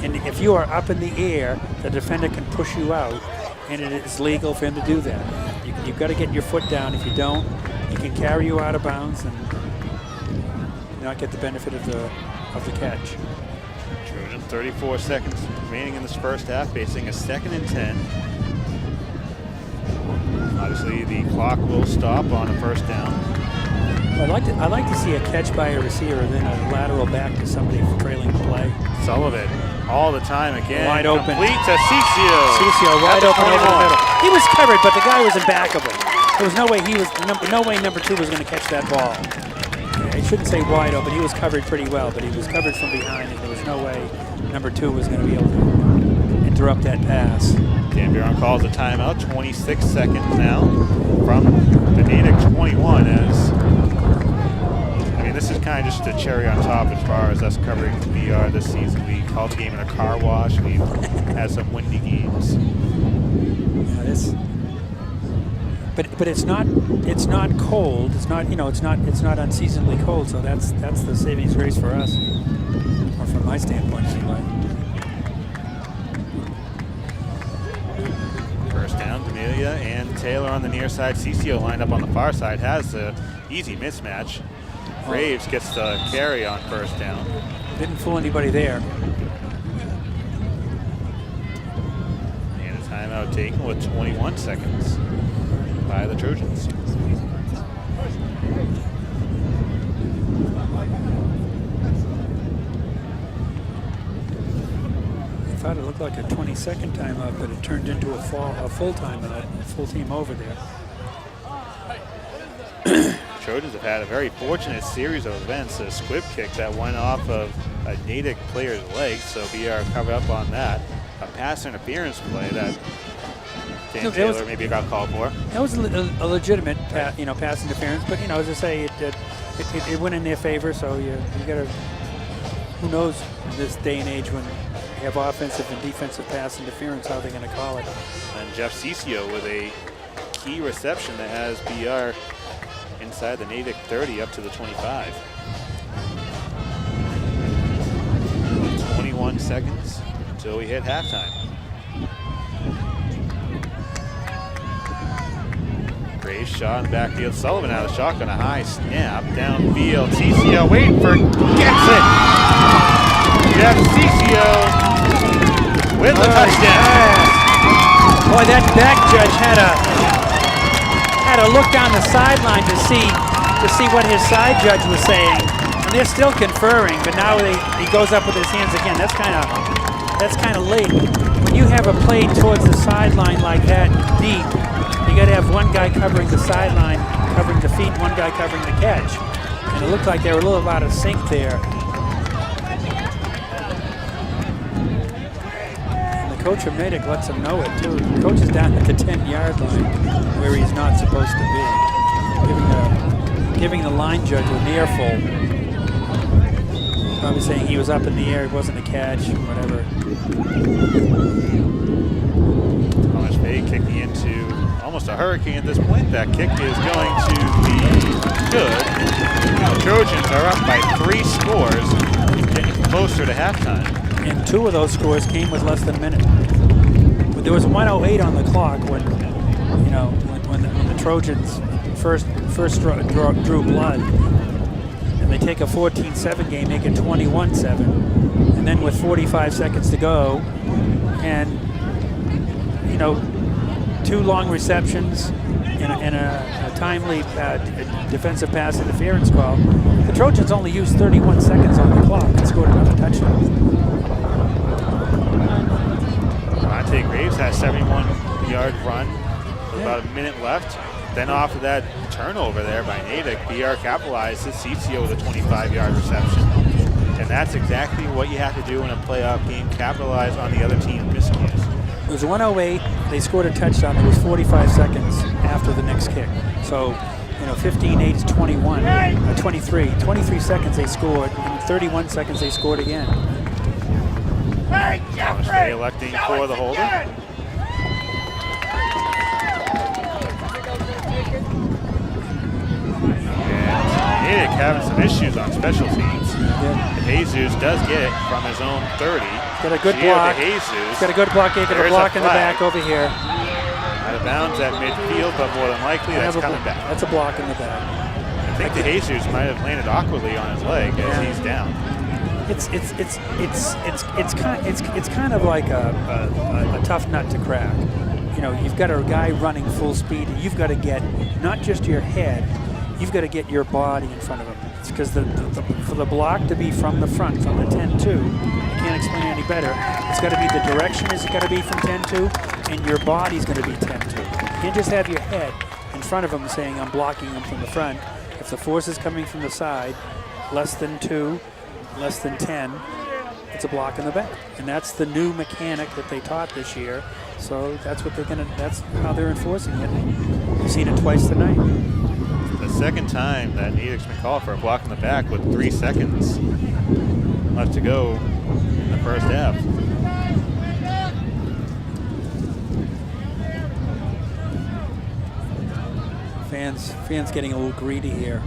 and if you are up in the air, the defender can push you out, and it is legal for him to do that. You've got to get your foot down. If you don't, he can carry you out of bounds and not get the benefit of the catch. Trojan, 34 seconds remaining in this first half, facing a 2nd and 10. Obviously, the clock will stop on a first down. I'd like to see a catch by a receiver and then a lateral back to somebody trailing the play. Sullivan, all the time again. Wide open. Complete to Cicio. Cicio wide open over the middle. He was covered, but the guy was in back of him. There was no way number 2 was going to catch that ball. I shouldn't say wide open. He was covered pretty well, but he was covered from behind, and there was no way number 2 was going to be able to interrupt that pass. Dan Biron calls a timeout. 26 seconds now from the Natick 21. This is kind of just a cherry on top as far as us covering BR this season. We called the game in a car wash. We've had some windy games. Yeah, but it's not cold. It's not unseasonably cold. So that's the savings grace for us, or from my standpoint anyway. First down, D'Amelia and Taylor on the near side. Cicio lined up on the far side, has the easy mismatch. Graves gets the carry on first down. Didn't fool anybody there. And a timeout taken with 21 seconds by the Trojans. I thought it looked like a 20-second timeout, but it turned into a full timeout, a full team over there. Trojans have had a very fortunate series of events. A squib kick that went off of a Natick player's leg, so BR covered up on that. A pass interference play that Dan Taylor maybe got called for. That was a legitimate pass interference, but as I say, it went in their favor. So you got to, who knows in this day and age when you have offensive and defensive pass interference, how they're going to call it. And Jeff Cicio with a key reception that has BR inside the Natick 30 up to the 25. 21 seconds until we hit halftime. Graves shot in the backfield. Sullivan out of the shotgun, a high snap downfield. Cicio waiting for, gets it. Jeff Cicio with the touchdown. Boy, that judge had to look down the sideline to see what his side judge was saying, and they're still conferring. But now he goes up with his hands again. That's kind of late. When you have a play towards the sideline like that deep, you got to have one guy covering the sideline, covering the feet, one guy covering the catch. And it looked like they were a little out of sync there. Coach of Natick lets him know it too. The coach is down at the 10-yard line where he's not supposed to be. Giving the line judge an earful. Probably saying he was up in the air, it wasn't a catch, whatever. Thomas Bay kicking into almost a hurricane at this point. That kick is going to be good. The Trojans are up by 3 scores, getting closer to halftime. and 2 of those scores came with less than a minute. But there was 1:08 on the clock when, you know, when the Trojans first drew blood, and they take a 14-7 game, make it 21-7, and then with 45 seconds to go, and you know, 2 long receptions and a timely defensive pass interference call, the Trojans only used 31 seconds on the clock and scored another touchdown. Graves has 71-yard run with about a minute left. Then off of that turnover there by Natick, BR capitalized his CCO with a 25-yard reception. And that's exactly what you have to do in a playoff game, capitalize on the other team's miscues. It was 1:08, they scored a touchdown. It was 45 seconds after the next kick. So, you know, 15-8 is 23 seconds they scored, and 31 seconds they scored again. Thomas Day electing for the holder. And Natick having some issues on special teams. Yeah. Jesus does get it from his own 30. He's got a good block. He's got a good block. He's got a block in the back over here. Out of bounds at midfield, but more than likely that's coming back. That's a block in the back. I think the Jesus might have landed awkwardly on his leg as he's down. It's kind of like a tough nut to crack. You know, you've got a guy running full speed, and you've got to get not just your head, you've got to get your body in front of him. It's because for the block to be from the front, from the 10-2, I can't explain it any better. It's got to be the direction is got to be from 10-2, and your body's going to be 10-2. You can't just have your head in front of him saying I'm blocking him from the front. If the force is coming from the side, less than 2, less than 10, it's a block in the back. And that's the new mechanic that they taught this year. So that's what that's how they're enforcing it. We've seen it twice tonight. The second time that Natick's been called for a block in the back with 3 seconds left to go in the first half. Fans getting a little greedy here.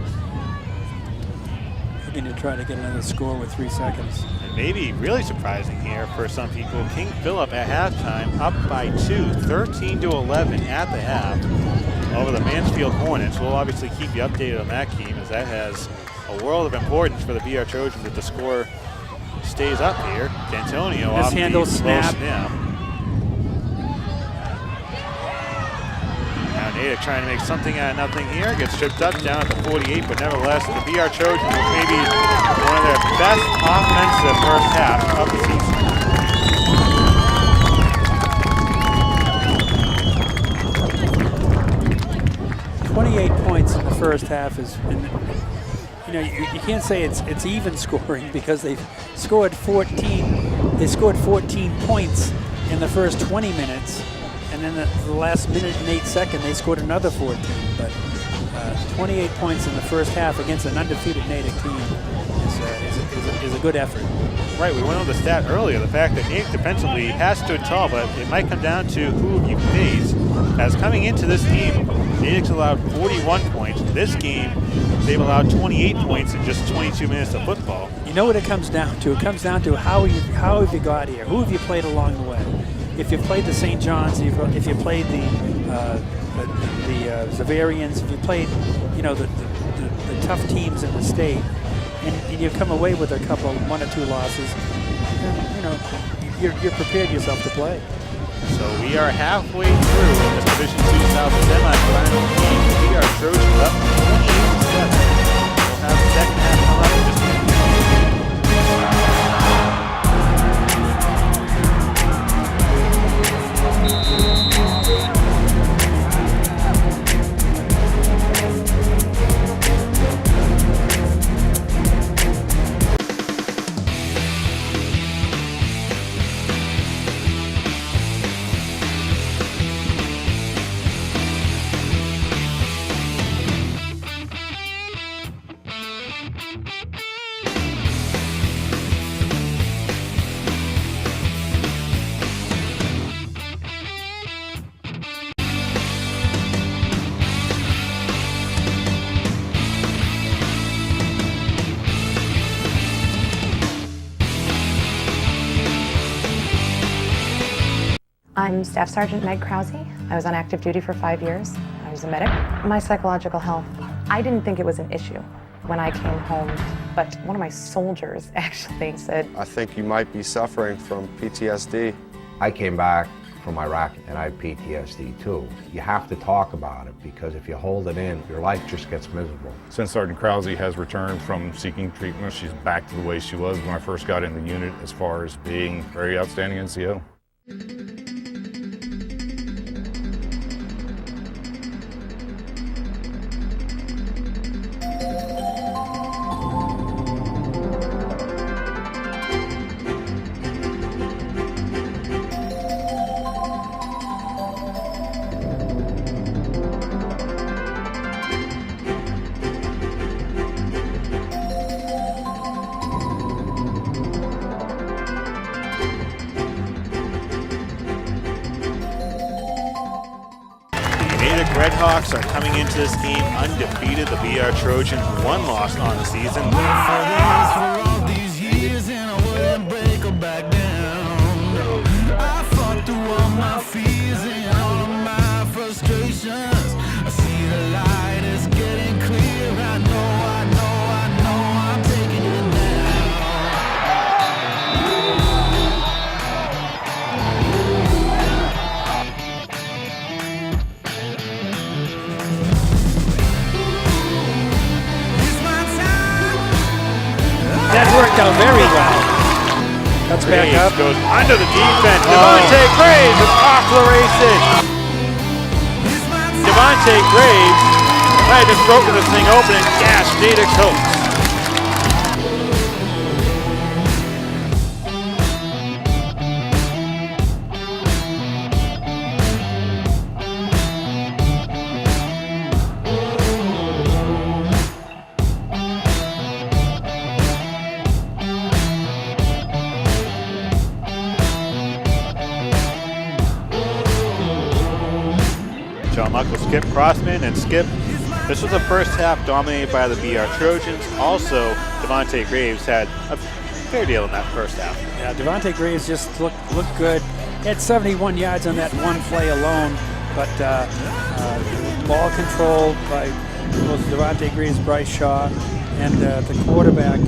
Looking to try to get another score with 3 seconds. And maybe really surprising here for some people, King Philip at halftime up by 2, 13-11 at the half over the Mansfield Hornets. We'll obviously keep you updated on that game, as that has a world of importance for the BR Trojans if the score stays up here. D'Antonio off the low snap. Natick trying to make something out of nothing here. Gets stripped up down at the 48, but nevertheless, the BR Trojans with maybe one of their best offensive first half of the season. 28 points in the first half is, you know, you can't say it's even scoring because they've scored 14. They scored 14 points in the first 20 minutes. And then the last minute and 8 seconds, they scored another 14. But 28 points in the first half against an undefeated Natick team is a good effort. Right, we went over the stat earlier, the fact that Natick defensively has stood tall, but it might come down to who you face. As coming into this game, Natick's allowed 41 points. This game, they've allowed 28 points in just 22 minutes of football. You know what it comes down to? It comes down to how have you got here? Who have you played along the way? If you played the St. John's, if you played the Zavarians, if you played, you know, the tough teams in the state, and you come away with a couple, 1 or 2 losses, then, you know, you're prepared yourself to play. So we are halfway through in this Division 2 South semifinal game. We are Trojans up 28-7. We'll have the second half come up in just a minute. I'm Staff Sergeant Meg Krause. I was on active duty for 5 years. I was a medic. My psychological health, I didn't think it was an issue when I came home, but one of my soldiers actually said, I think you might be suffering from PTSD. I came back from Iraq and I had PTSD too. You have to talk about it because if you hold it in, your life just gets miserable. Since Sergeant Krause has returned from seeking treatment, she's back to the way she was when I first got in the unit as far as being a very outstanding NCO. Redhawks are coming into this game undefeated. The BR Trojans 1 loss on the season. That worked out very well. Cuts back Graves up. goes under the defense. Devontae Graves is off the races. Devontae Graves might have just broken this thing open and gashed Natick's hopes. John Luck will skip Crossman and skip. This was the first half dominated by the BR Trojans. Also, Devontae Graves had a fair deal in that first half. Yeah, Devontae Graves just looked good. He had 71 yards on that one play alone, but ball control by both Devontae Graves, Bryce Shaw, and the quarterback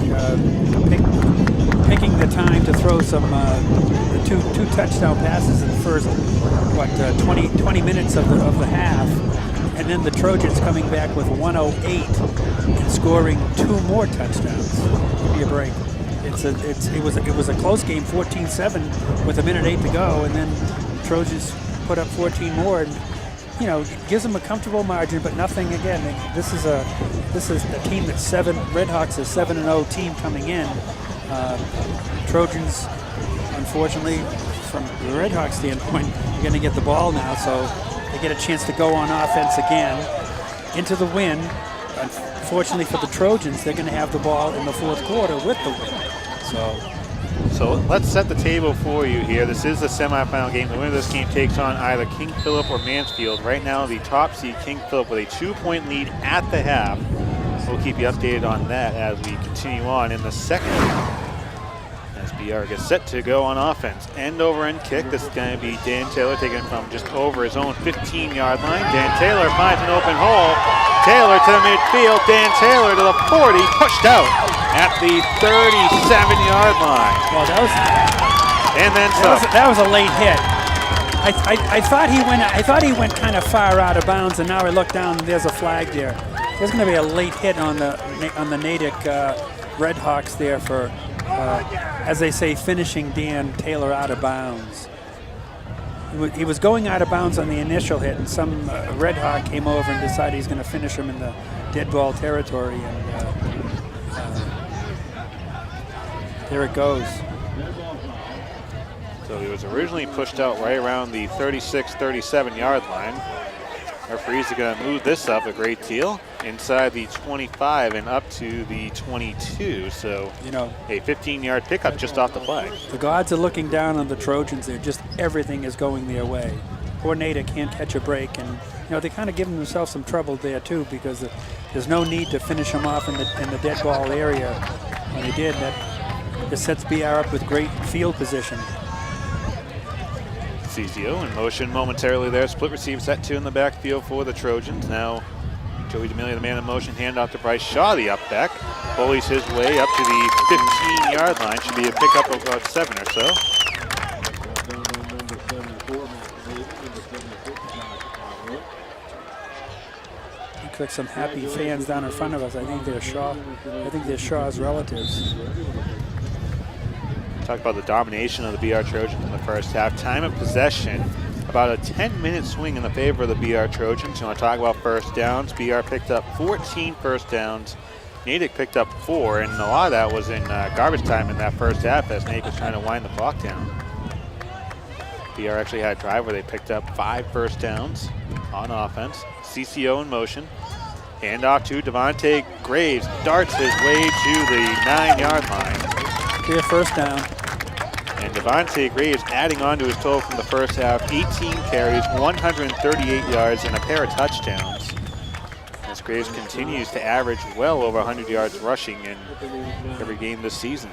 picking the time to throw some two touchdown passes in the first 20 minutes of the half, and then the Trojans coming back with 108 and scoring 2 more touchdowns. Give me a break. It was a close game, 14-7 with 1:08 to go, and then the Trojans put up 14 more, and it gives them a comfortable margin, but nothing again. This is a team that's Redhawks is 7-0 team coming in. Trojans, unfortunately, from the Redhawks standpoint, are going to get the ball now, so they get a chance to go on offense again into the win. Unfortunately for the Trojans, they're going to have the ball in the fourth quarter with the win. So let's set the table for you here. This is the semifinal game. The winner of this game takes on either King Philip or Mansfield. Right now, the top seed King Philip with a 2-point lead at the half. We'll keep you updated on that as we continue on in the second. As BR gets set to go on offense. End over end kick. This is going to be Dan Taylor taking it from just over his own 15-yard line. Dan Taylor finds an open hole. Taylor to the midfield. Dan Taylor to the 40, pushed out at the 37-yard line. Well, That was a late hit. I thought he went kind of far out of bounds, and now I look down and there's a flag there. There's going to be a late hit on the Natick Redhawks there for, as they say, finishing Dan Taylor out of bounds. He was going out of bounds on the initial hit, and some Red Hawk came over and decided he's going to finish him in the dead ball territory, and there it goes. So he was originally pushed out right around the 36-37 yard line. Referees are going to move this up a great deal inside the 25 and up to the 22. So, a 15-yard pickup just off the flag. The gods are looking down on the Trojans there. Just everything is going their way. Poor Natick can't catch a break, and they're kind of giving themselves some trouble there too, because there's no need to finish them off in the dead ball area. When they did, that just sets BR up with great field position. CCO in motion momentarily there. Split receive set 2 in the backfield for the Trojans. Now Joey D'Amelio, the man in motion, handoff to Bryce Shaw, the up back. Bullies his way up to the 15-yard line. Should be a pickup of about 7 or so. Looks like some happy fans down in front of us. I think they're Shaw's relatives. Talk about the domination of the BR Trojans in the first half. Time of possession, about a 10-minute swing in the favor of the BR Trojans. You want to talk about first downs? BR picked up 14 first downs. Natick picked up 4, and a lot of that was in garbage time in that first half as Natick was trying to wind the clock down. BR actually had a drive where they picked up 5 first downs on offense. CCO in motion. Handoff to Devontae Graves. Darts his way to the 9-yard line. Clear first down. And Devontae Graves adding on to his total from the first half. 18 carries, 138 yards, and a pair of touchdowns. As Graves continues to average well over 100 yards rushing in every game this season.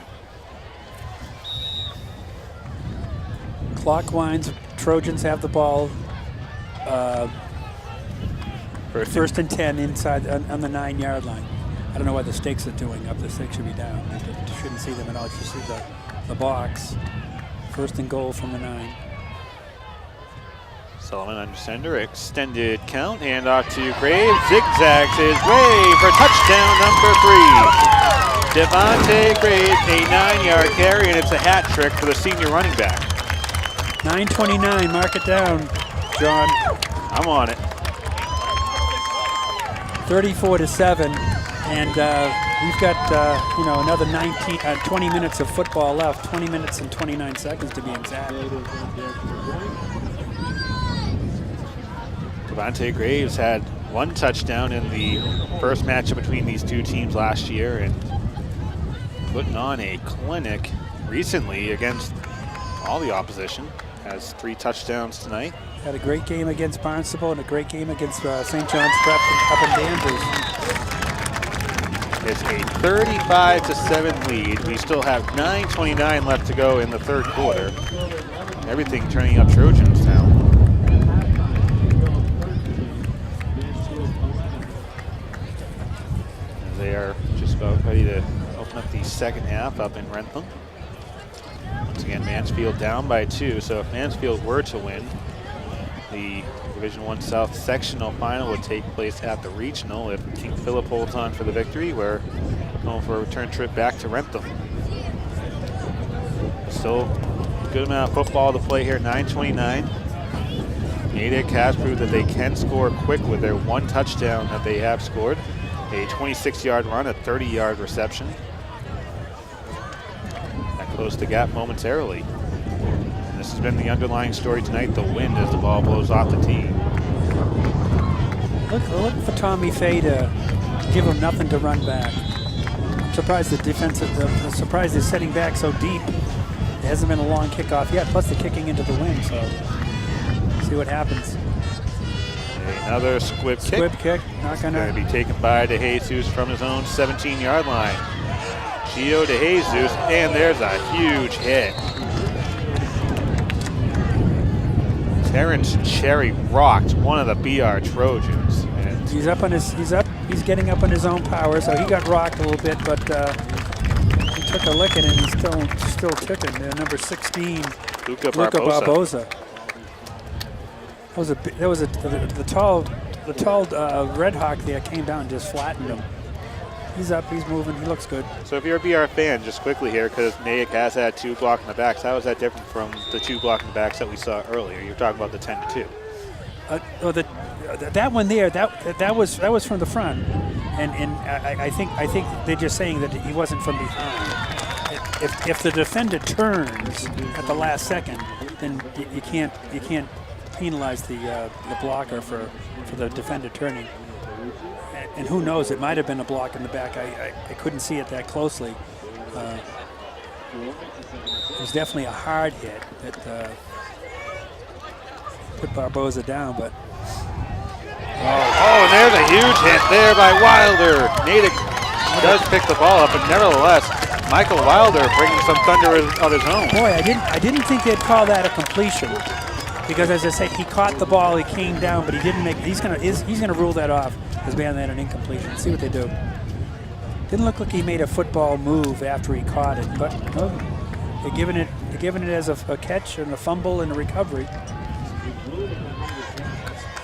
Clock winds. Trojans have the ball. First and 10 inside on the 9-yard line. I don't know what the stakes are doing. Up the stakes should be down. You shouldn't see them at all. You should see the box. First and goal from the 9. Sullivan under center, extended count, and off to Graves, zigzags his way for touchdown number 3. Devontae Graves, a 9-yard carry, and it's a hat trick for the senior running back. 9:29, mark it down, John. I'm on it. 34-7, and we've got another 20 minutes of football left. 20 minutes and 29 seconds to be exact. Devontae Graves had 1 touchdown in the first matchup between these two teams last year, and putting on a clinic recently against all the opposition. Has 3 touchdowns tonight. Had a great game against Barnstable and a great game against St. John's Prep up in Danvers. It's a 35-7 lead. We still have 9:29 left to go in the third quarter. Everything turning up Trojans now. They are just about ready to open up the second half up in Rentham. Once again, Mansfield down by 2, so if Mansfield were to win, the Division I South sectional final would take place at the regional. If King Philip holds on for the victory, we're going for a return trip back to Rentham. Still a good amount of football to play here, 9:29. Natick has proved that they can score quick with their 1 touchdown that they have scored. A 26-yard run, a 30-yard reception. That closed the gap momentarily. And this has been the underlying story tonight, the wind as the ball blows off the tee. Look for Tommy Fay to give him nothing to run back. I'm surprised the defense, surprised they're setting back so deep. It hasn't been a long kickoff yet, plus the kicking into the wind, so see what happens. Another squib kick. Squib kick, not Going to be taken by DeJesus from his own 17-yard line. Gio DeJesus, and there's a huge hit. Terrence Cherry rocked one of the BR Trojans. And he's getting up on his own power, so he got rocked a little bit, but he took a licking and he's still ticking. Number 16, Luca Barboza. The tall Red Hawk there came down and just flattened him. He's up, he's moving, he looks good. So if you're a BR fan, just quickly here, because Natick has had 2 blocking the backs, how is that different from the 2 blocking the backs that we saw earlier? You're talking about the 10-2. That one there, that was from the front, and I think they're just saying that he wasn't from behind. If the defender turns at the last second, then you can't penalize the blocker for the defender turning. And who knows, it might have been a block in the back. I couldn't see it that closely. It was definitely a hard hit that put Barboza down, but and there's a huge hit there by Wilder. Natick does pick the ball up, but nevertheless, Michael Wilder bringing some thunder of his own. Boy, I didn't think they'd call that a completion. because as I say, he caught the ball, he came down, but he didn't make. He's gonna rule that off as being that an incompletion. See what they do. Didn't look like he made a football move after he caught it, but no, they're giving it as a catch and a fumble and a recovery.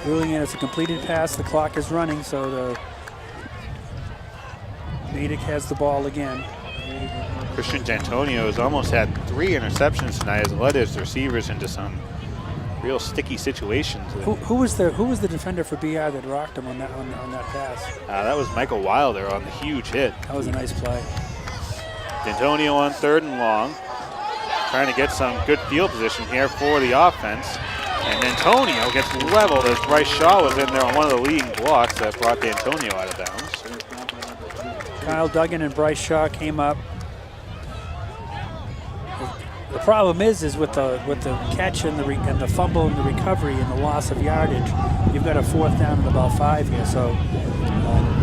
Ruling it as a completed pass. The clock is running, so the Natick has the ball again. Christian D'Antonio has almost had 3 interceptions tonight as it led his receivers into some real sticky situations. Who was the defender for BR that rocked him on that pass? That was Michael Wilder on the huge hit. That was a nice play. D'Antonio on 3rd and long, trying to get some good field position here for the offense. And D'Antonio gets leveled as Bryce Shaw was in there on one of the leading blocks that brought D'Antonio out of bounds. Kyle Duggan and Bryce Shaw came up. The problem is with the catch and the fumble and the recovery and the loss of yardage, you've got a 4th down and about 5 here. So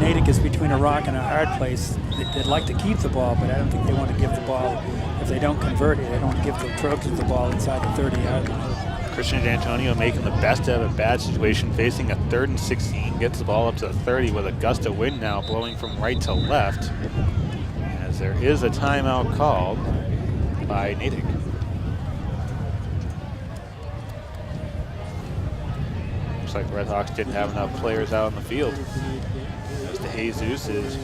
Natick is between a rock and a hard place. They'd like to keep the ball, but I don't think they want to give the ball. If they don't convert it, they don't give the Trojans the ball inside the 30-yard line. Christian D'Antonio making the best out of a bad situation, facing a 3rd and 16, gets the ball up to the 30 with a gust of wind now blowing from right to left, as there is a timeout called by Natick. Looks like the Red Hawks didn't have enough players out on the field. As DeJesus is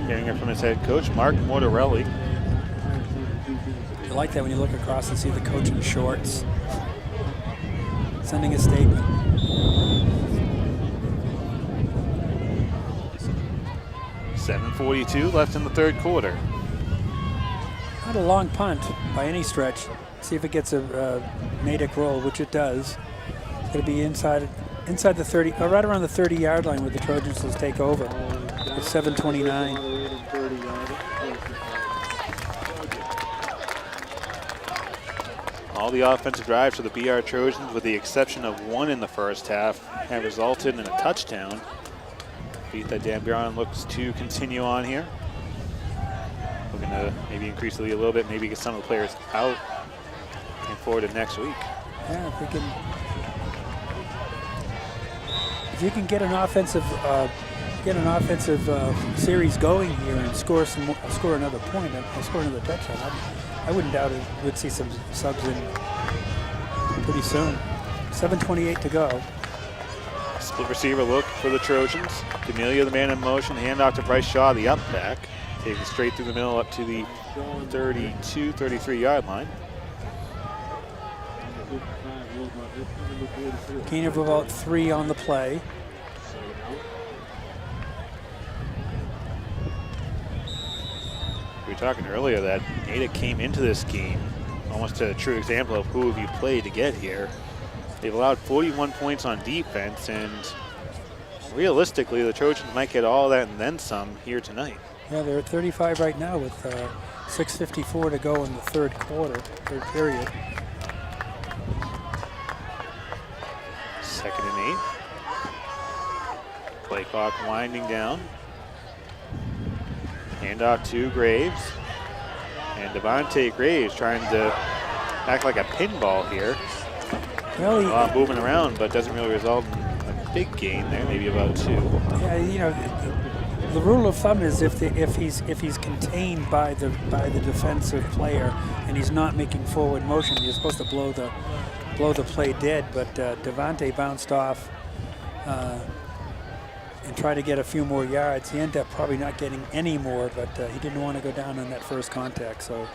hearing it from his head coach, Mark Mortarelli. I like that when you look across and see the coach in shorts sending a statement. .7:42 left in the 3rd quarter. Not a long punt by any stretch. See if it gets a Natick roll, which it does. It's going to be inside the 30, right around the 30-yard line where the Trojans will take over. It's 7:29. All the offensive drives for the BR Trojans, with the exception of one in the first half, have resulted in a touchdown. Beat that Dan Brown looks to continue on here. Looking to maybe increase the lead a little bit, maybe get some of the players out. Looking forward to next week. Yeah, if you can get an offensive series going here and score another point, score another touchdown, I wouldn't doubt it. We'd see some subs in pretty soon. 7:28 to go. Split receiver look for the Trojans. D'Amelio, the man in motion, handoff to Bryce Shaw, the up back. Taking straight through the middle up to the 32, 33-yard line. Gain of about 3 on the play. We were talking earlier that Natick came into this game almost a true example of who have you played to get here. They've allowed 41 points on defense, and realistically, the Trojans might get all that and then some here tonight. Yeah, they're at 35 right now with 6:54 to go in the third period. 2nd and 8. Play clock winding down. Handoff to Graves. And Devontae Graves trying to act like a pinball here. Well, Moving around, but doesn't really result in a big gain there, maybe about 2. Yeah, you know, the rule of thumb is if he's contained by the defensive player and he's not making forward motion, you're supposed to blow the play dead. But Devontae bounced off and tried to get a few more yards. He ended up probably not getting any more, but he didn't want to go down on that first contact. So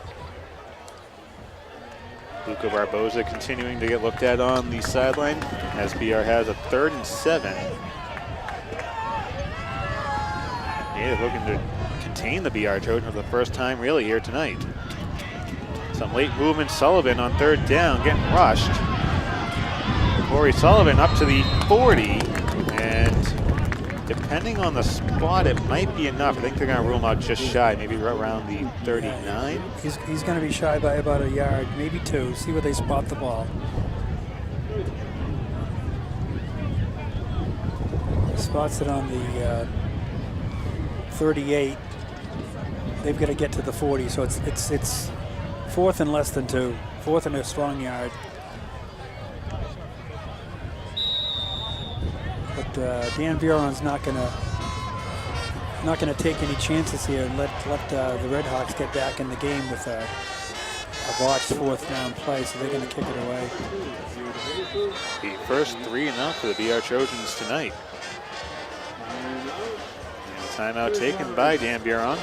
Luca Barboza continuing to get looked at on the sideline as BR has a 3rd and 7. Yeah, looking to contain the BR Trojans for the first time really here tonight. Some late movement. Sullivan on 3rd down, getting rushed. Corey Sullivan up to the 40, and depending on the spot, it might be enough. I think they're going to rule him out just shy, maybe right around the 39. He's going to be shy by about a yard, maybe 2. See where they spot the ball. Spots it on the 38. They've got to get to the 40, so it's 4th and less than 2. 4th and a strong yard. Dan Buron's not gonna take any chances here and let the Red Hawks get back in the game with a botched 4th down play, so they're going to kick it away. The first 3-0 for the BR Trojans tonight. And the timeout taken by Dan Buron.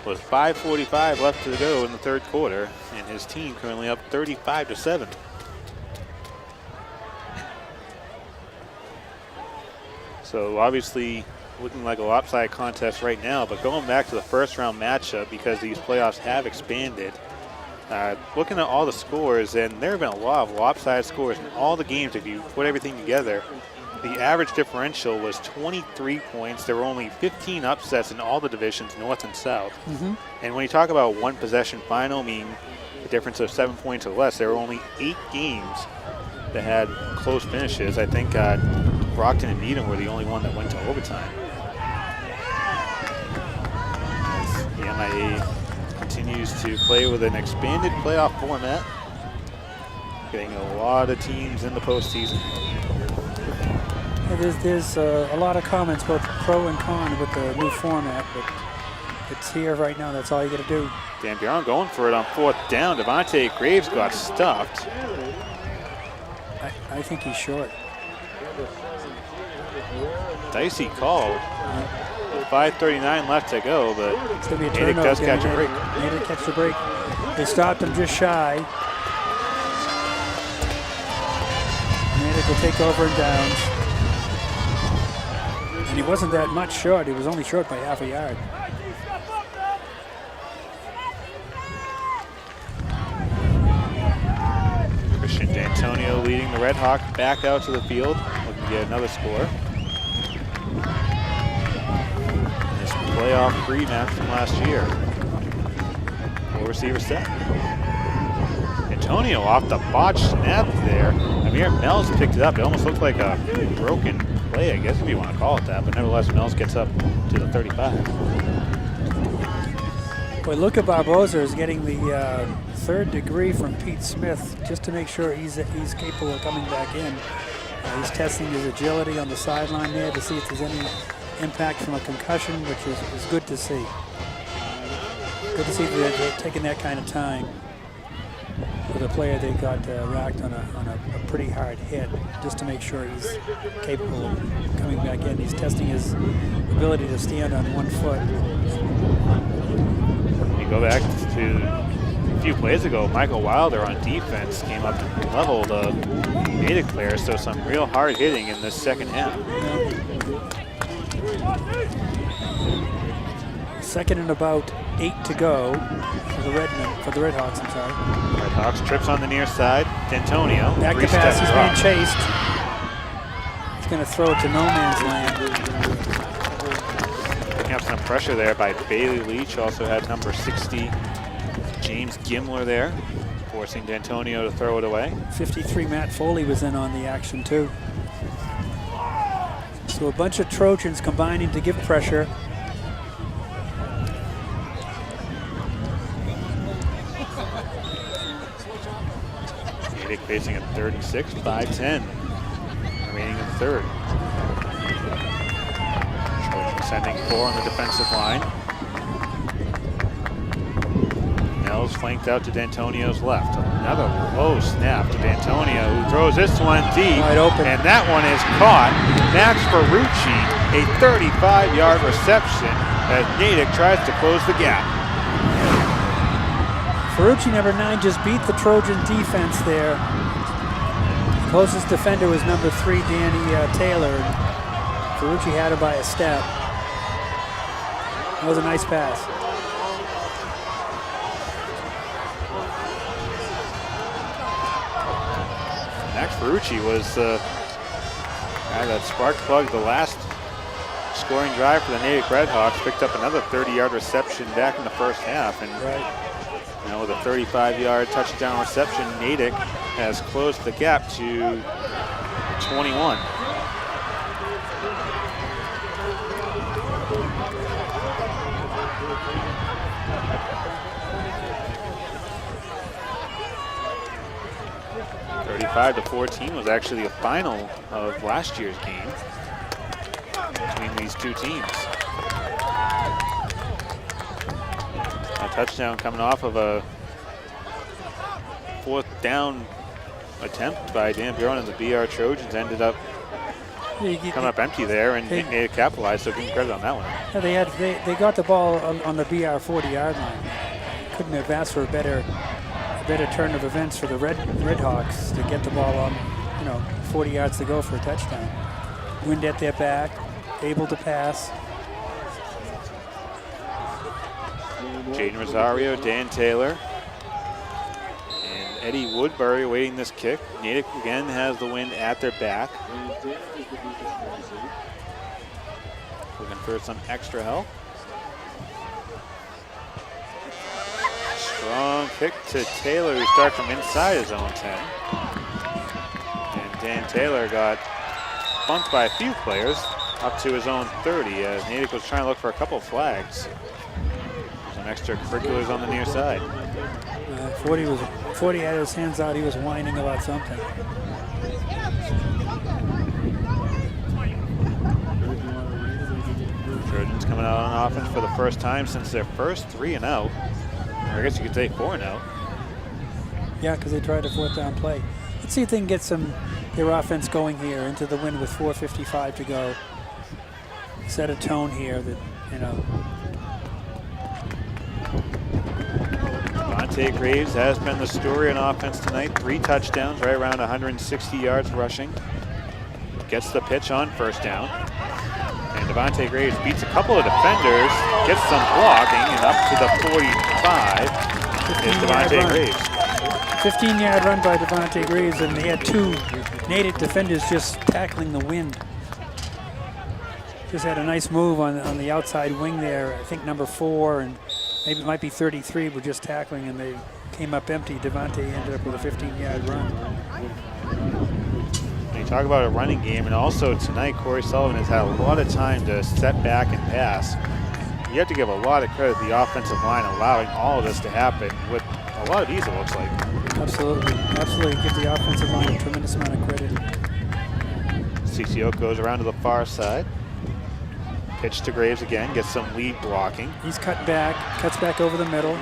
With 5:45 left to go in the 3rd quarter, and his team currently up 35-7. So obviously looking like a lopsided contest right now, but going back to the 1st round matchup, because these playoffs have expanded, looking at all the scores, and there have been a lot of lopsided scores in all the games. If you put everything together, the average differential was 23 points. There were only 15 upsets in all the divisions, North and South. And when you talk about one possession final, meaning a difference of 7 points or less, there were only 8 games that had close finishes. I think Brockton and Needham were the only one that went to overtime. As the MIA continues to play with an expanded playoff format, getting a lot of teams in the postseason. There's a lot of comments, both pro and con, with the new format, but it's here right now. That's all you got to do. Dan Buron going for it on 4th down. Devontae Graves got stuffed. I think he's short. Dicey call. With 5:39 left to go, but It's going to be a Natick turnover. does catch a break. Natick catch the break. They stopped him just shy. Natick will take over in downs. And he wasn't that much short. He was only short by half a yard. Christian D'Antonio leading the Red Hawks back out to the field, looking to get another score. This playoff rematch from last year. 4 receiver set. Antonio off the botch snap there. Amir Mells picked it up. It almost looked like a broken play, I guess, if you want to call it that, but nevertheless, Mells gets up to the 35. Boy, Luca Barbosa is getting the 3rd degree from Pete Smith just to make sure he's capable of coming back in. He's testing his agility on the sideline there to see if there's any impact from a concussion, which is good to see. Good to see that they're taking that kind of time with a player they got racked on a pretty hard hit, just to make sure he's capable of coming back in. He's testing his ability to stand on 1 foot. You go back to a few plays ago, Michael Wilder on defense came up and leveled the Natick players, so some real hard hitting in this 2nd half. 2nd and about 8 to go for the Red Hawks. I'm sorry. Red Hawks trips on the near side. D'Antonio. Back to pass. He's being chased. He's going to throw it to no man's land. Picking up some pressure there by Bailey Leach. Also had number 60, James Gimler there, forcing D'Antonio to throw it away. 53, Matt Foley was in on the action too. So a bunch of Trojans combining to give pressure. Natick facing a 3rd and 6, 5:10 remaining in the 3rd. Trojans sending 4 on the defensive line. Nels flanked out to D'Antonio's left. Another low snap to D'Antonio, who throws this one deep. Wide open. And that one is caught. Max Ferrucci, a 35-yard reception as Natick tries to close the gap. Ferrucci, number 9, just beat the Trojan defense there. Closest defender was number 3, Danny Taylor. Ferrucci had her by a step. That was a nice pass. Max Ferrucci was the guy that spark plugged the last scoring drive for the Natick Red Hawks. Picked up another 30-yard reception back in the 1st half. And now with a 35-yard touchdown reception, Natick has closed the gap to 21. (35-14) was actually the final of last year's game. between these two teams. A touchdown coming off of a 4th down attempt by Dan Buron, and the BR Trojans ended up coming up empty there, and Natick capitalized, so give them credit on that one. Yeah, they got the ball on the BR 40-yard line. Couldn't have asked for a better turn of events for the Redhawks to get the ball on, 40 yards to go for a touchdown. Wind at their back, able to pass. Jaden Rosario, Dan Taylor, and Eddie Woodbury awaiting this kick. Natick again has the wind at their back. Looking for some extra help. Strong kick to Taylor, who starts from inside his own 10. And Dan Taylor got bumped by a few players up to his own 30 as Natick was trying to look for a couple of flags. Some extracurriculars on the near side. 40 had his hands out. He was whining about something. Trojans coming out on offense for the first time since their first 3-0. Or I guess you could say 4-0. Yeah, because they tried a 4th down play. Let's see if they can get their offense going here into the wind with 4:55 to go. Set a tone here that, Devontae Graves has been the story on offense tonight. 3 touchdowns, right around 160 yards rushing. Gets the pitch on 1st down. And Devontae Graves beats a couple of defenders, gets some blocking, and up to the 45 is Devontae Graves. 15-yard run by Devontae Graves, and they had 2 Natick defenders just tackling the wind. Just had a nice move on the outside wing there. I think number 4 and maybe it might be 33 were just tackling, and they came up empty. Devontae ended up with a 15-yard run. When you talk about a running game, and also tonight Corey Sullivan has had a lot of time to step back and pass. You have to give a lot of credit to the offensive line allowing all of this to happen with a lot of ease, it looks like. Absolutely. Give the offensive line a tremendous amount of credit. CCO goes around to the far side. Pitch to Graves again, gets some lead blocking. He's cuts back over the middle.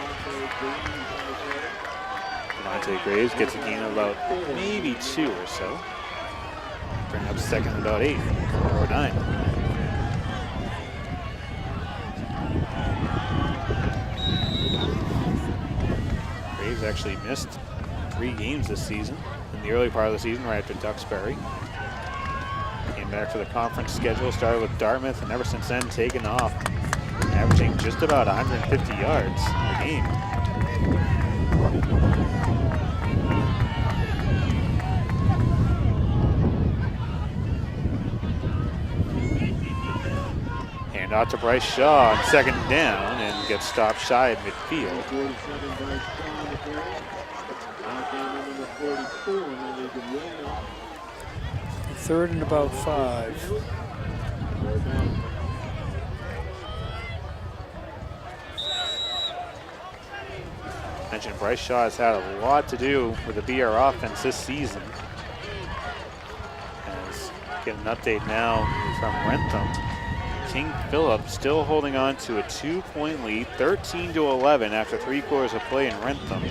Devontae Graves gets a gain of about maybe 2 or so. Bring up 2nd and about 8 or 9. Graves actually missed 3 games this season. In the early part of the season, right after Duxbury. Came back for the conference schedule, started with Dartmouth, and ever since then taken off, averaging just about 150 yards a game. Hand out to Bryce Shaw on 2nd down and gets stopped shy of midfield. 3rd and about 5. Mentioned Bryce Shaw has had a lot to do with the BR offense this season. As get an update now from Rentham. King Philip still holding on to a 2-point lead, 13-11 after 3 quarters of play in Rentham.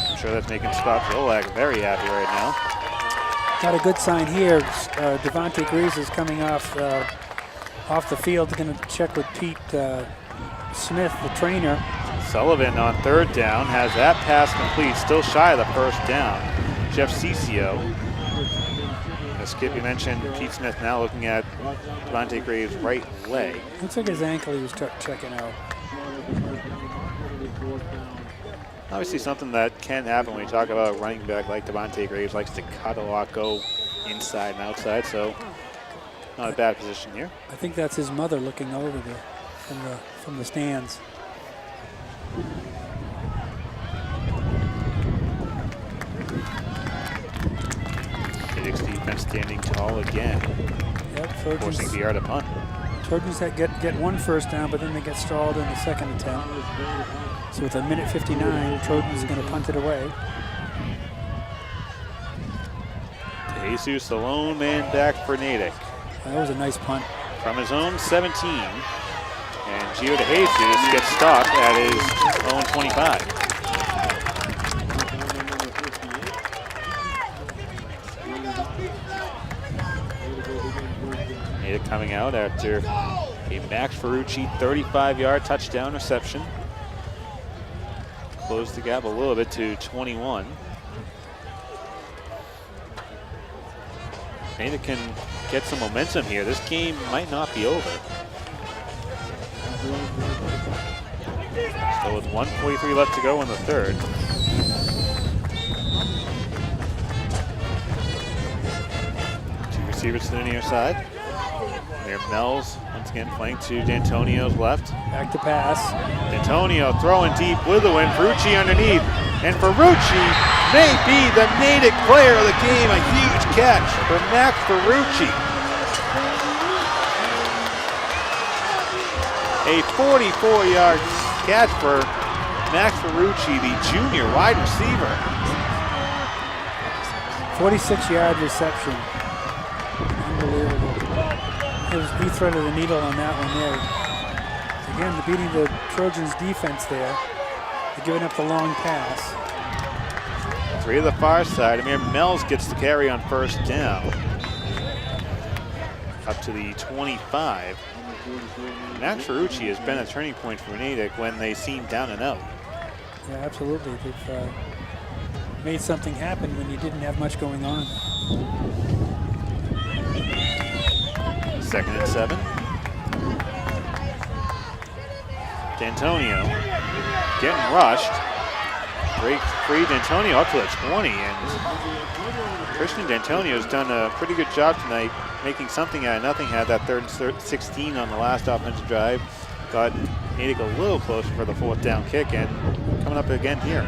I'm sure that's making Scott Zolak very happy right now. Got a good sign here. Devontae Graves is coming off the field. Going to check with Pete Smith, the trainer. Sullivan on 3rd down has that pass complete, still shy of the 1st down. Jeff Ciccio. As Skip, you mentioned Pete Smith now looking at Devontae Graves' right leg. Looks like his ankle he was checking out. Obviously something that can happen when you talk about a running back like Devontae Graves, likes to cut a lot, go inside and outside, so not a bad position here. I think that's his mother looking over there from the stands. Natick's defense standing tall again, forcing BR to punt. Trojans get 1 first down, but then they get stalled in the 2nd attempt. So with 1:59, Trojans are going to punt it away. Jesus, the lone man back for Natick. That was a nice punt. From his own 17. And Gio De Jesus gets stopped at his own 25. Natick coming out after a Max Ferrucci 35-yard touchdown reception. Closed the gap a little bit to 21. Natick can get some momentum here. This game might not be over. Still with 1:43 left to go in the third. Two receivers to the near side. There, Mells once again playing to D'Antonio's left. Back to pass. D'Antonio throwing deep with the win. Ferrucci underneath. And Ferrucci may be the Natick player of the game. A huge catch for Max Ferrucci. A 44-yard catch for Max Ferrucci, the junior wide receiver. 46-yard reception. Unbelievable. He threaded the needle on that one there. Again, beating the Trojans' defense there. They're giving up the long pass. Three to the far side. Amir Mells gets the carry on first down. Up to the 25. Max Ferrucci has been a turning point for Natick when they seem down and out. Yeah, absolutely. They've made something happen when you didn't have much going on. 2nd and 7. D'Antonio getting rushed. Break free. D'Antonio up to the 20, and Christian D'Antonio has done a pretty good job tonight making something out of nothing. Had that 3rd and 16 on the last offensive drive. Got Natick a little closer for the 4th down kick, and coming up again here.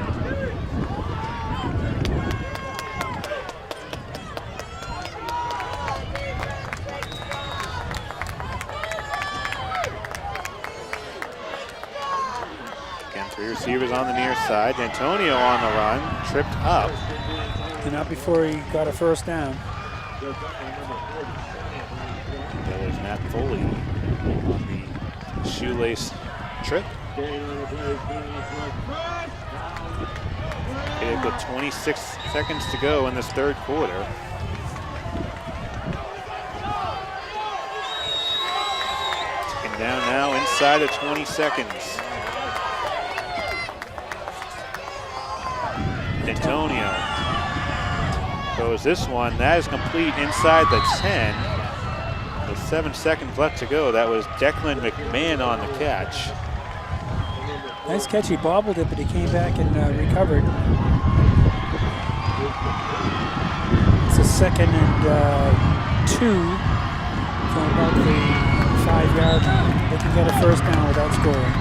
Again, 3 receivers on the near side. D'Antonio on the run, tripped up. And not before he got a first down. There's Matt Foley on the shoelace trip. Natick with 26 seconds to go in this 3rd quarter. Taken down now inside of 20 seconds. D'Antonio goes this one. That is complete inside the 10. With 7 seconds left to go. That was Declan McMahon on the catch. Nice catch. He bobbled it, but he came back and recovered. It's a 2nd and 2 from about the 5-yard line. They can get a first down without scoring.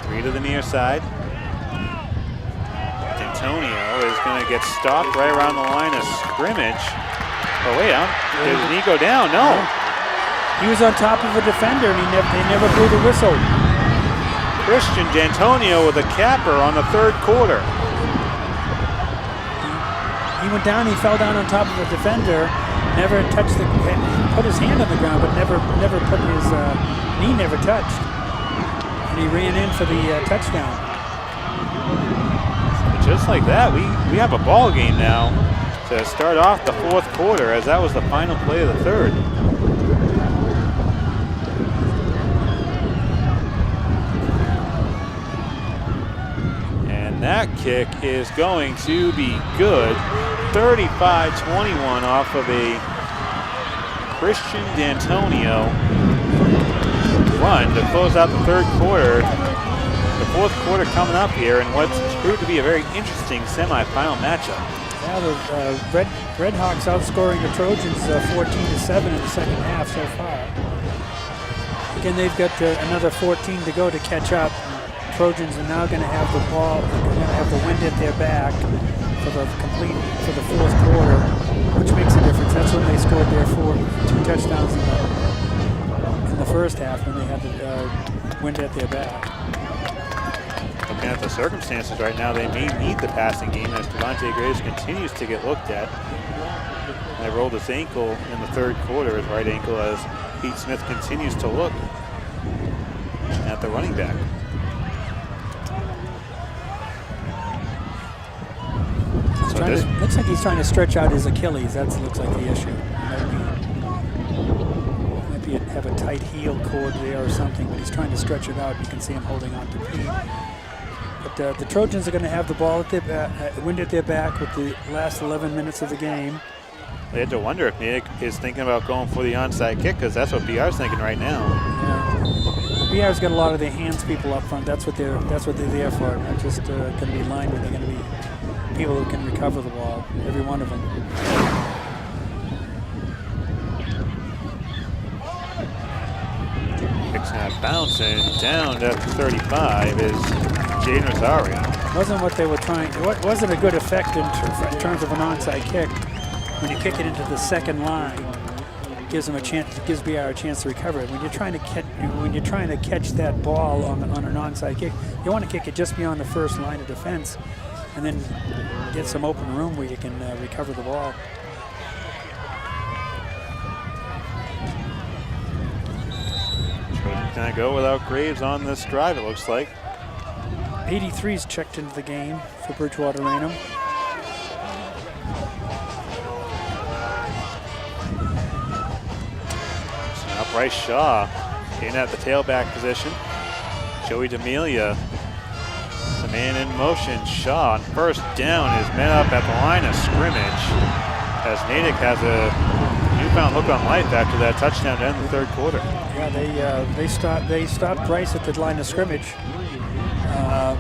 3 to the near side. D'Antonio is going to get stopped right around the line of scrimmage. Oh, wait, did he go down? No. He was on top of a defender, and they never blew the whistle. Christian D'Antonio with a capper on the 3rd quarter. He went down, he fell down on top of a defender, never touched put his hand on the ground, but never put his knee never touched. And he ran in for the touchdown. Just like that, we have a ball game now to start off the 4th quarter, as that was the final play of the 3rd. And that kick is going to be good. 35-21 off of a Christian D'Antonio run to close out the 3rd quarter. The 4th quarter coming up here, and what's proved to be a very interesting semifinal matchup. Yeah, the Redhawks outscoring the Trojans 14-7 in the 2nd half so far. Again, they've got another 14 to go to catch up. Trojans are now going to have the ball. They're going to have the wind at their back for the 4th quarter, which makes a difference. That's when they scored their 2 touchdowns in the 1st half, when they had the wind at their back. Looking at the circumstances right now, they may need the passing game as Devontae Graves continues to get looked at. They rolled his ankle in the third quarter, his right ankle, as Pete Smith continues to look at the running back. Looks like he's trying to stretch out his Achilles. That looks like the issue. Might be have a tight heel cord there or something, but he's trying to stretch it out. You can see him holding on to Pete. But the Trojans are going to have the ball at their wind at their back with the last 11 minutes of the game. They had to wonder if Natick is thinking about going for the onside kick, because that's what BR's thinking right now. Yeah. BR's got a lot of their hands people up front. That's what they're there for. Not just going to be linemen. They're going to be people who can recover the ball. Every one of them. Kicks not bouncing down to 35 is Jaden Rosario. Wasn't what they were trying. It wasn't a good effect in terms of an onside kick. When you kick it into the second line, it gives them a chance. It gives BR a chance to recover it. When you're trying to catch that ball on an onside kick, you want to kick it just beyond the first line of defense, and then get some open room where you can recover the ball. Can I go without Graves on this drive, it looks like. 83's checked into the game for Bridgewater-Raynham. Now Bryce Shaw in at the tailback position. Joey D'Amelia, the man in motion. Shaw on first down is met up at the line of scrimmage, as Natick has a newfound look on life after that touchdown to end the third quarter. Yeah, they stopped Bryce at the line of scrimmage, and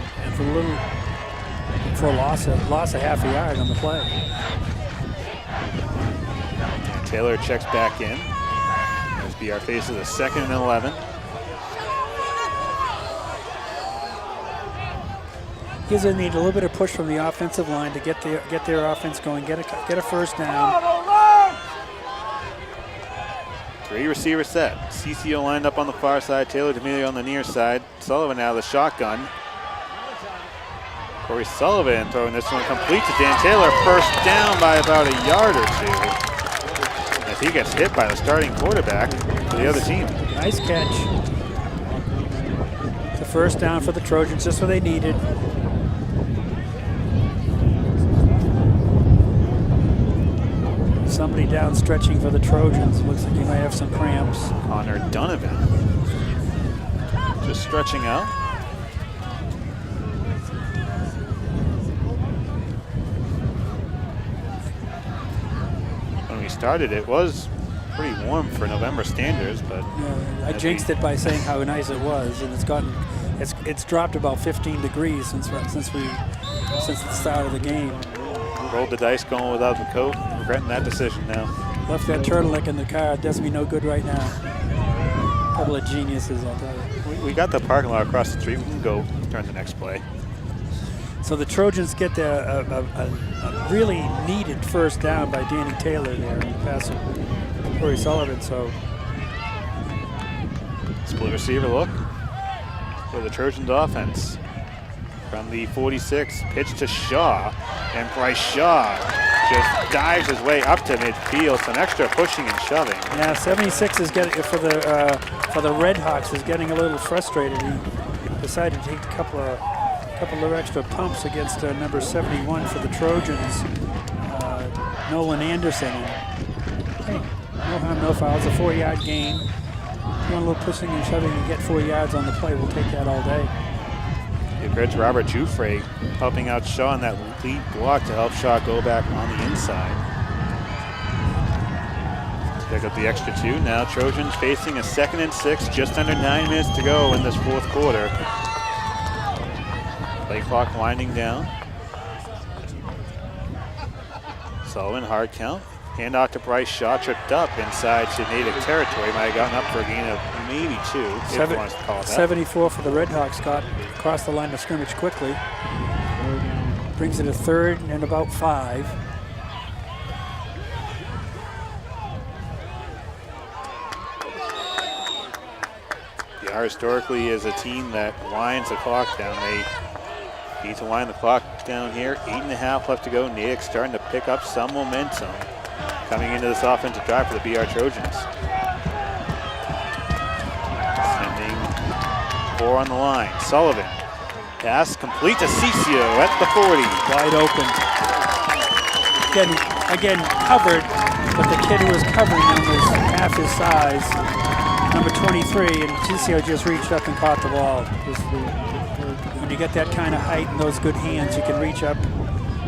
for a loss of half a yard on the play. And Taylor checks back in as BR faces a 2nd and 11. He's going to need a little bit of push from the offensive line to get their offense going, get a first down. 3 receiver set. CCO lined up on the far side, Taylor D'Amelia on the near side. Sullivan out of the shotgun. Corey Sullivan throwing this one complete to Dan Taylor. First down by about a yard or two, as he gets hit by the starting quarterback for the other team. Nice catch. It's a first down for the Trojans, just what they needed. Somebody down stretching for the Trojans. Looks like he might have some cramps. Connor Donovan just stretching out. When we started, it was pretty warm for November standards, but yeah, I jinxed it by saying how nice it was, and it's dropped about 15 degrees since the start of the game. Rolled the dice going without the coat. Regretting that decision now. Left that turtleneck in the car. It does me no good right now. A couple of geniuses, I'll tell you. We got the parking lot across the street. We can go turn the next play. So the Trojans get a really needed first down by Danny Taylor there in passing Corey Sullivan. So split receiver look for the Trojans offense. From the 46, pitch to Shaw, and Bryce Shaw just dives his way up to midfield. Some extra pushing and shoving. Yeah, 76 is getting for the Red Hawks is getting a little frustrated. He decided to take a couple of extra pumps against number 71 for the Trojans, Nolan Anderson. And, hey, no harm, no foul. It's a 4-yard gain. If you want a little pushing and shoving and get 4 yards on the play, we'll take that all day. Here's Robert Jufrey helping out Shaw on that lead block to help Shaw go back on the inside. Pick up the extra 2. Now Trojans facing a 2nd and 6, just under 9 minutes to go in this fourth quarter. Play clock winding down. Sullivan, hard count. Hand off to Bryce Shaw, tripped up inside to Natick territory. Might have gotten up for a gain of maybe 2, if you want to call it that. 74 for the Red Hawks, got across the line of scrimmage quickly. Brings it a 3rd and about 5. BR historically is a team that winds the clock down. They need to wind the clock down here. 8.5 left to go. Natick starting to pick up some momentum. coming into this offensive drive for the BR Trojans. Sending 4 on the line. Sullivan. Pass complete to Cicio at the 40. Wide open. Again covered, but the kid who was covering him was half his size, number 23, and Cicio just reached up and caught the ball. When you get that kind of height and those good hands, you can reach up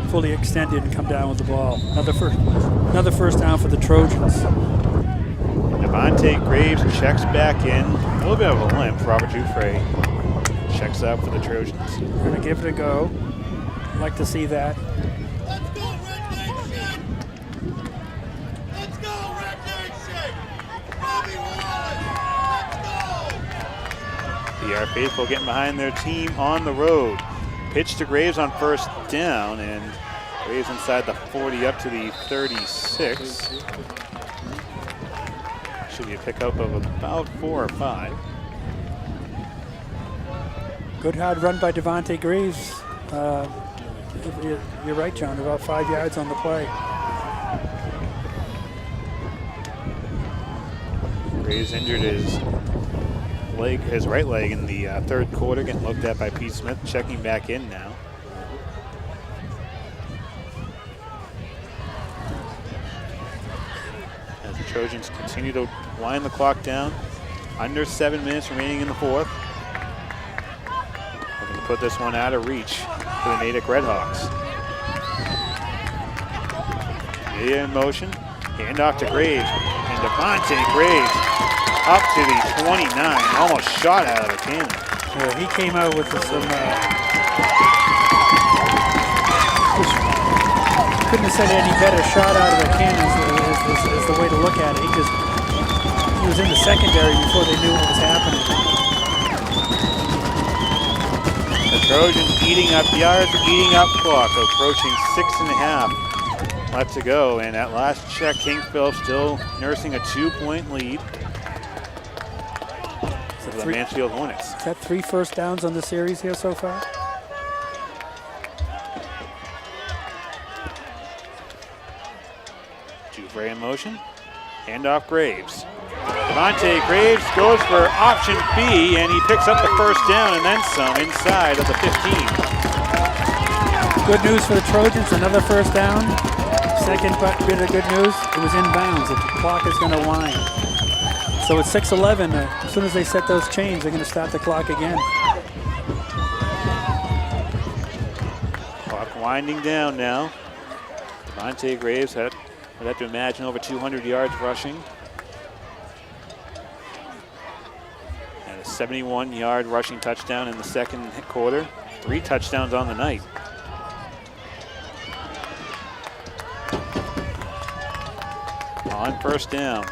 fully extended and come down with the ball. Another first down for the Trojans. Devontae Graves checks back in. A little bit of a limp. Robert Dufresne checks out for the Trojans. We're going to give it a go. I'd like to see that. BR faithful getting behind their team on the road. Pitch to Graves on first down, and Graves inside the 40 up to the 36. Should be a pickup of about 4 or 5. Good hard run by Devontae Graves. You're right, John, about 5 yards on the play. Graves injured his right leg in the third quarter, getting looked at by Pete Smith, checking back in now. As the Trojans continue to wind the clock down, under 7 minutes remaining in the fourth. Looking to put this one out of reach for the Natick Redhawks. Media in motion, handoff to Graves, and Devontae Graves up to the 29, almost shot out of the cannon. Yeah, he came out with some, couldn't have said any better, shot out of the cannon is the way to look at it. He was in the secondary before they knew what was happening. The Trojans eating up yards, eating up clock, approaching 6.5 left to go. And at last check, King Philip still nursing a 2-point lead. The Mansfield Hornets. Is that 3 first downs on the series here so far? Dufresne in motion. Handoff Graves. Devontae Graves goes for option B, and he picks up the first down and then some inside of the 15. Good news for the Trojans, another first down. Second bit of good news, it was inbounds. The clock is going to wind. So it's 6:11. As soon as they set those chains, they're going to start the clock again. Clock winding down now. Devontae Graves would have to imagine over 200 yards rushing. And a 71-yard rushing touchdown in the second quarter. 3 touchdowns on the night. On first down.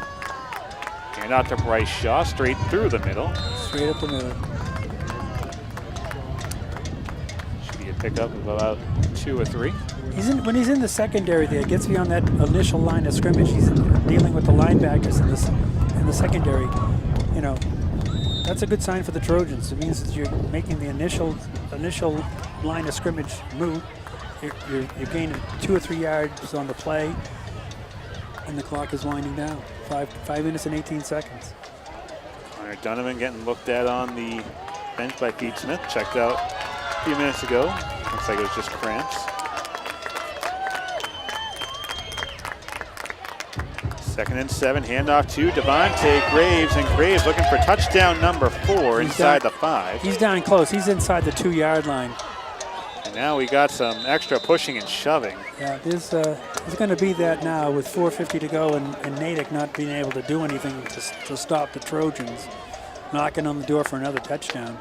And out to Bryce Shaw, straight through the middle. Straight up the middle. Should be a pickup of about 2 or 3. When he's in the secondary there, gets beyond that initial line of scrimmage, he's dealing with the linebackers in the secondary. You know, that's a good sign for the Trojans. It means that you're making the initial line of scrimmage move. You're gaining 2 or 3 yards on the play, and the clock is winding down. 5 minutes and 18 seconds. All right, Donovan getting looked at on the bench by Pete Smith. Checked out a few minutes ago. Looks like it was just cramps. 2nd and 7, handoff to Devontae Graves, and Graves looking for touchdown number 4 inside the 5. He's down close. He's inside the 2-yard line. And now we got some extra pushing and shoving. Yeah, there's going to be that now with 4:50 to go, and Natick not being able to do anything to stop the Trojans knocking on the door for another touchdown.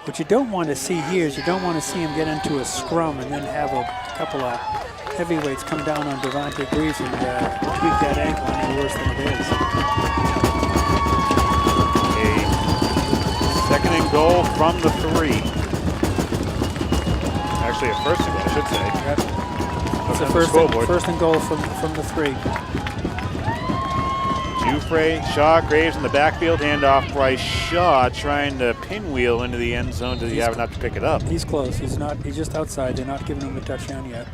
What you don't want to see here is you don't want to see him get into a scrum and then have a couple of heavyweights come down on Devontae Graves and tweak that ankle any worse than it is. A 2nd and goal from the 3. Actually, a 1st and goal, I should say. Yep. It's a first and goal from the 3. Dufresne, Shaw, Graves in the backfield, handoff Bryce Shaw trying to pinwheel into the end zone. Does he have enough to pick it up? He's close. He's just outside. They're not giving him a touchdown yet.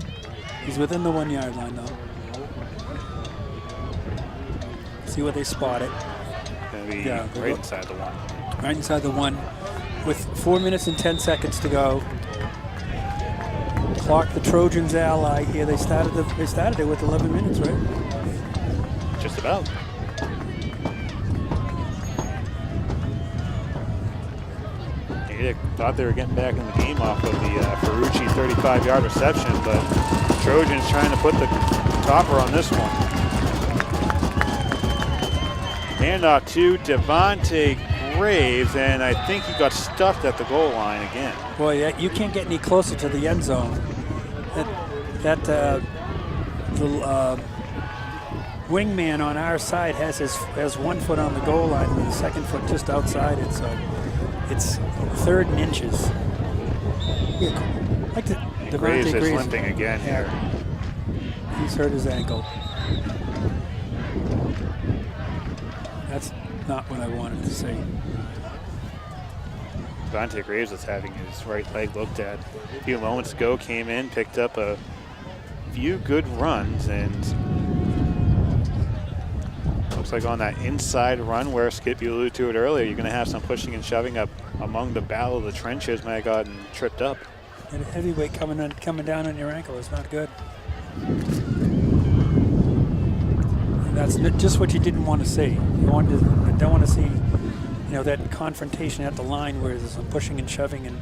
He's within the 1-yard line though. See where they spot it. Going to be Yeah, right inside the one. Right inside the one with 4 minutes and 10 seconds to go. Clock the Trojans' ally here. They started it with 11 minutes, right? Just about. Natick thought they were getting back in the game off of the Ferrucci 35-yard reception, but Trojans trying to put the topper on this one. Handoff to Devontae Graves, and I think he got stuffed at the goal line again. Boy, you can't get any closer to the end zone. The wingman on our side has 1 foot on the goal line and the second foot just outside it, so it's 3rd and inches. Like Graves is limping again here. He's hurt his ankle. That's not what I wanted to say. Devontae Graves is having his right leg looked at a few moments ago, came in, picked up a few good runs, and looks like on that inside run where Skip, you alluded to it earlier, you're going to have some pushing and shoving up among the battle of the trenches. Might have gotten tripped up. And a heavyweight coming down on your ankle is not good. And that's just what you didn't want to see. You don't want to see, that confrontation at the line where there's some pushing and shoving and.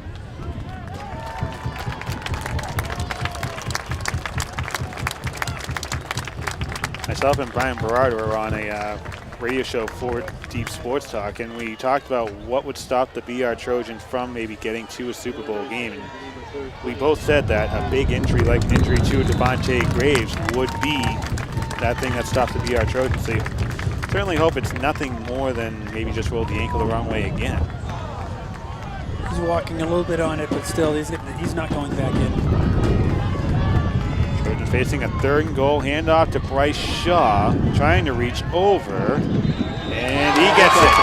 Myself and Brian Berard were on a radio show for Deep Sports Talk, and we talked about what would stop the BR Trojans from maybe getting to a Super Bowl game. And we both said that a big injury like an injury to Devontae Graves would be that thing that stopped the BR Trojans. So certainly hope it's nothing more than maybe just rolled the ankle the wrong way again. He's walking a little bit on it, but still he's not going back in. Trojans facing a 3rd and goal, handoff to Bryce Shaw, trying to reach over, and he gets it.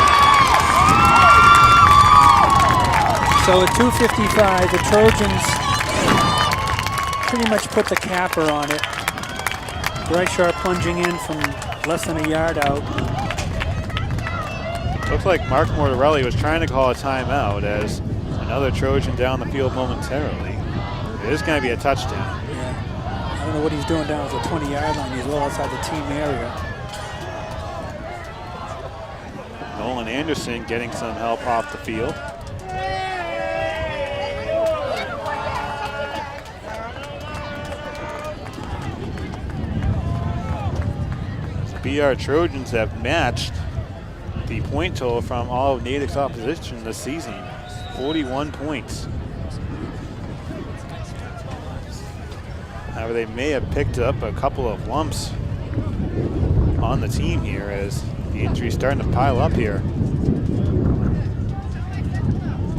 So at 2:55, the Trojans pretty much put the capper on it. Bryce Shaw plunging in from less than a yard out. Looks like Mark Mortarelli was trying to call a timeout as another Trojan down the field momentarily. It is going to be a touchdown. I don't know what he's doing down at the 20-yard line. He's well outside the team area. Nolan Anderson getting some help off the field. BR Trojans have matched the point total from all of Natick's opposition this season, 41 points. However, they may have picked up a couple of lumps on the team here as the injury's starting to pile up here.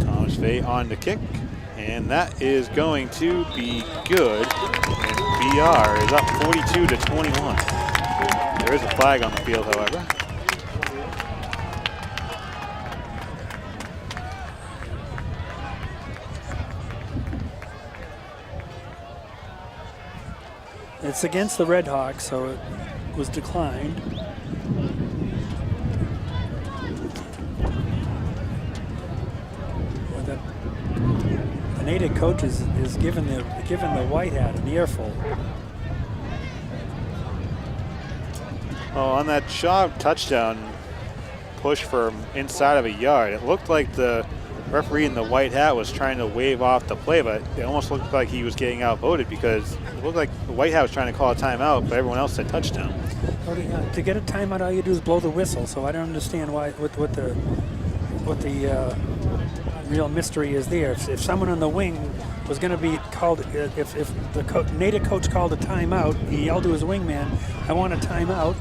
Thomas Fay on the kick, and that is going to be good. And BR is up 42-21. There is a flag on the field, however. It's against the Red Hawks, so it was declined. The Natick coach is giving the white hat an earful. Oh, on that Shaw touchdown push for inside of a yard, it looked like the referee in the white hat was trying to wave off the play, but it almost looked like he was getting outvoted because it looked like the white hat was trying to call a timeout, but everyone else said touchdown. To get a timeout, all you do is blow the whistle. So I don't understand why what the real mystery is there. If someone on the wing was going to be called, if the Natick coach called a timeout, he yelled to his wingman, "I want a timeout."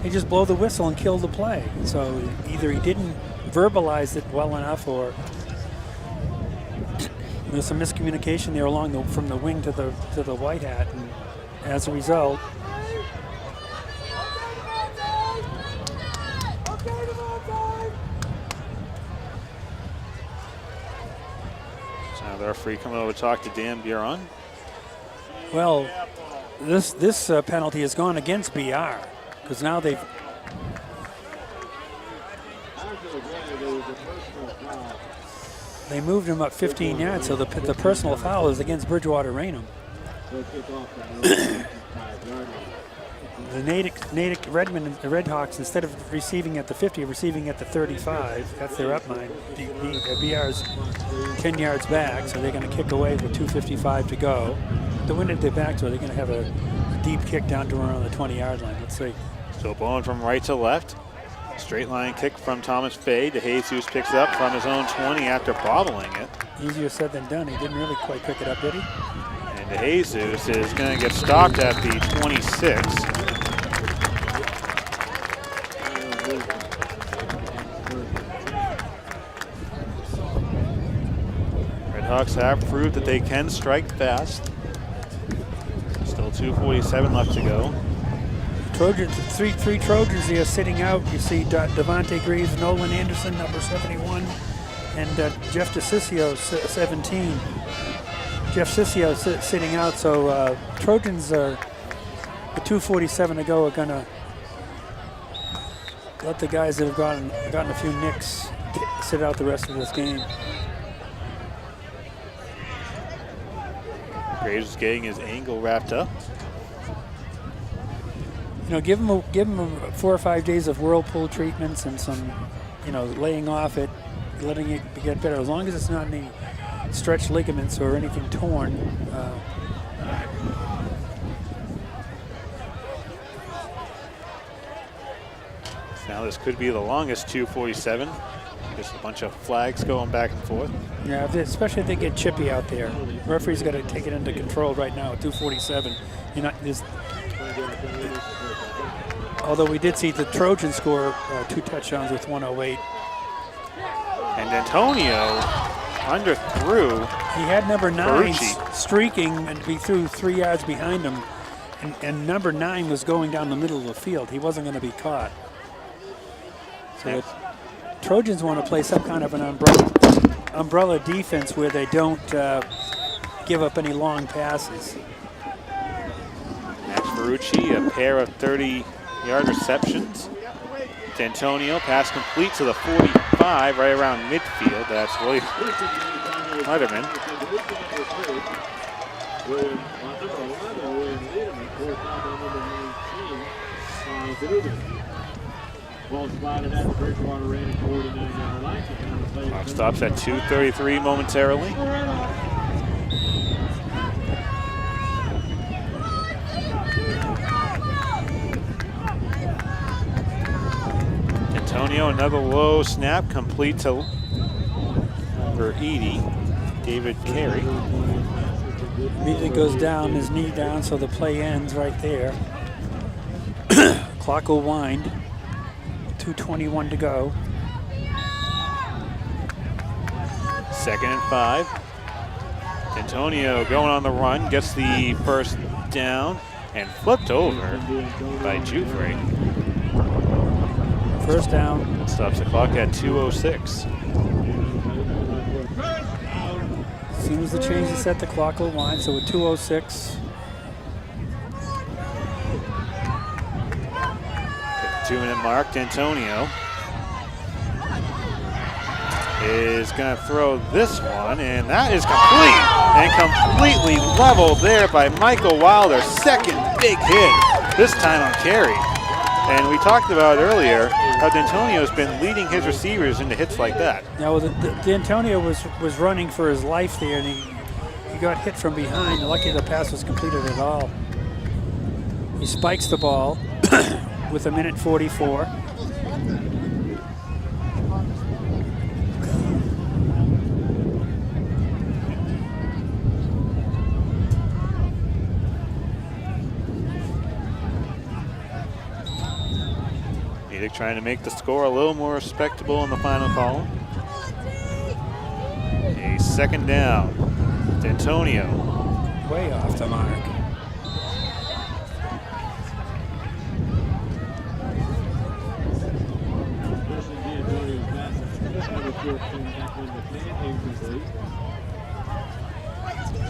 He just blow the whistle and kill the play. So either he didn't verbalize it well enough, or there's some miscommunication there from the wing to the white hat, and as a result, so now the referee coming over to talk to Dan Buron. well, this penalty has gone against BR because now they've They moved him up 15 yards, so the personal foul is against Bridgewater-Raynham. The Natick Redmen, the Redhawks, instead of receiving at the 50, are receiving at the 35. That's their up line. The BR's 10 yards back, so they're going to kick away with 2:55 to go. The wind at their back, so they're going to have a deep kick down to around the 20-yard line. Let's see. So bowling from right to left. Straight line kick from Thomas Fay. DeJesus picks it up from his own 20 after bobbling it. Easier said than done. He didn't really quite pick it up, did he? And DeJesus is going to get stopped at the 26. Redhawks have proved that they can strike fast. Still 2:47 left to go. Trojans, three Trojans here sitting out. You see Devontae Greaves, Nolan Anderson, number 71, and Jeff DeCiccio, 17. Jeff Ciccio sitting out, so Trojans are, with 2:47 to go, are going to let the guys that have gotten a few nicks sit out the rest of this game. Graves is getting his ankle wrapped up. You know, give him 4 or 5 days of whirlpool treatments and some, you know, laying off it, letting it get better. As long as it's not any stretched ligaments or anything torn. Now this could be the longest 2:47. Just a bunch of flags going back and forth. Yeah, especially if they get chippy out there. Referee's got to take it into control right now at 2:47. You know, although we did see the Trojans score 2 touchdowns with 1:08. And Antonio underthrew. He had number 9 Ferrucci streaking, and he threw 3 yards behind him. And number 9 was going down the middle of the field. He wasn't going to be caught. So the Trojans want to play some kind of an umbrella defense where they don't give up any long passes. Max Ferrucci, a pair of 30-yard receptions. To Antonio, pass complete to the 45, right around midfield. That's William Letterman. Clock stops at 2:33 momentarily. Antonio, another low snap, complete to number 80, David Carey. Immediately goes down, his knee down, so the play ends right there. Clock will wind. 2:21 to go. 2nd and 5. Antonio going on the run, gets the first down and flipped over by Jufrey. First down. Stops the clock at 2:06. As soon as the change is set, the clock will wind, so at 2:06. 2-minute mark. Antonio is going to throw this one, and that is complete. And completely leveled there by Michael Wilder. Second big hit, this time on Carey. And we talked about earlier how D'Antonio's been leading his receivers into hits like that. Now, D'Antonio was running for his life there, and he got hit from behind. Lucky the pass was completed at all. He spikes the ball with 1:44. Natick trying to make the score a little more respectable in the final column. A 2nd down. D'Antonio. Way off the mark.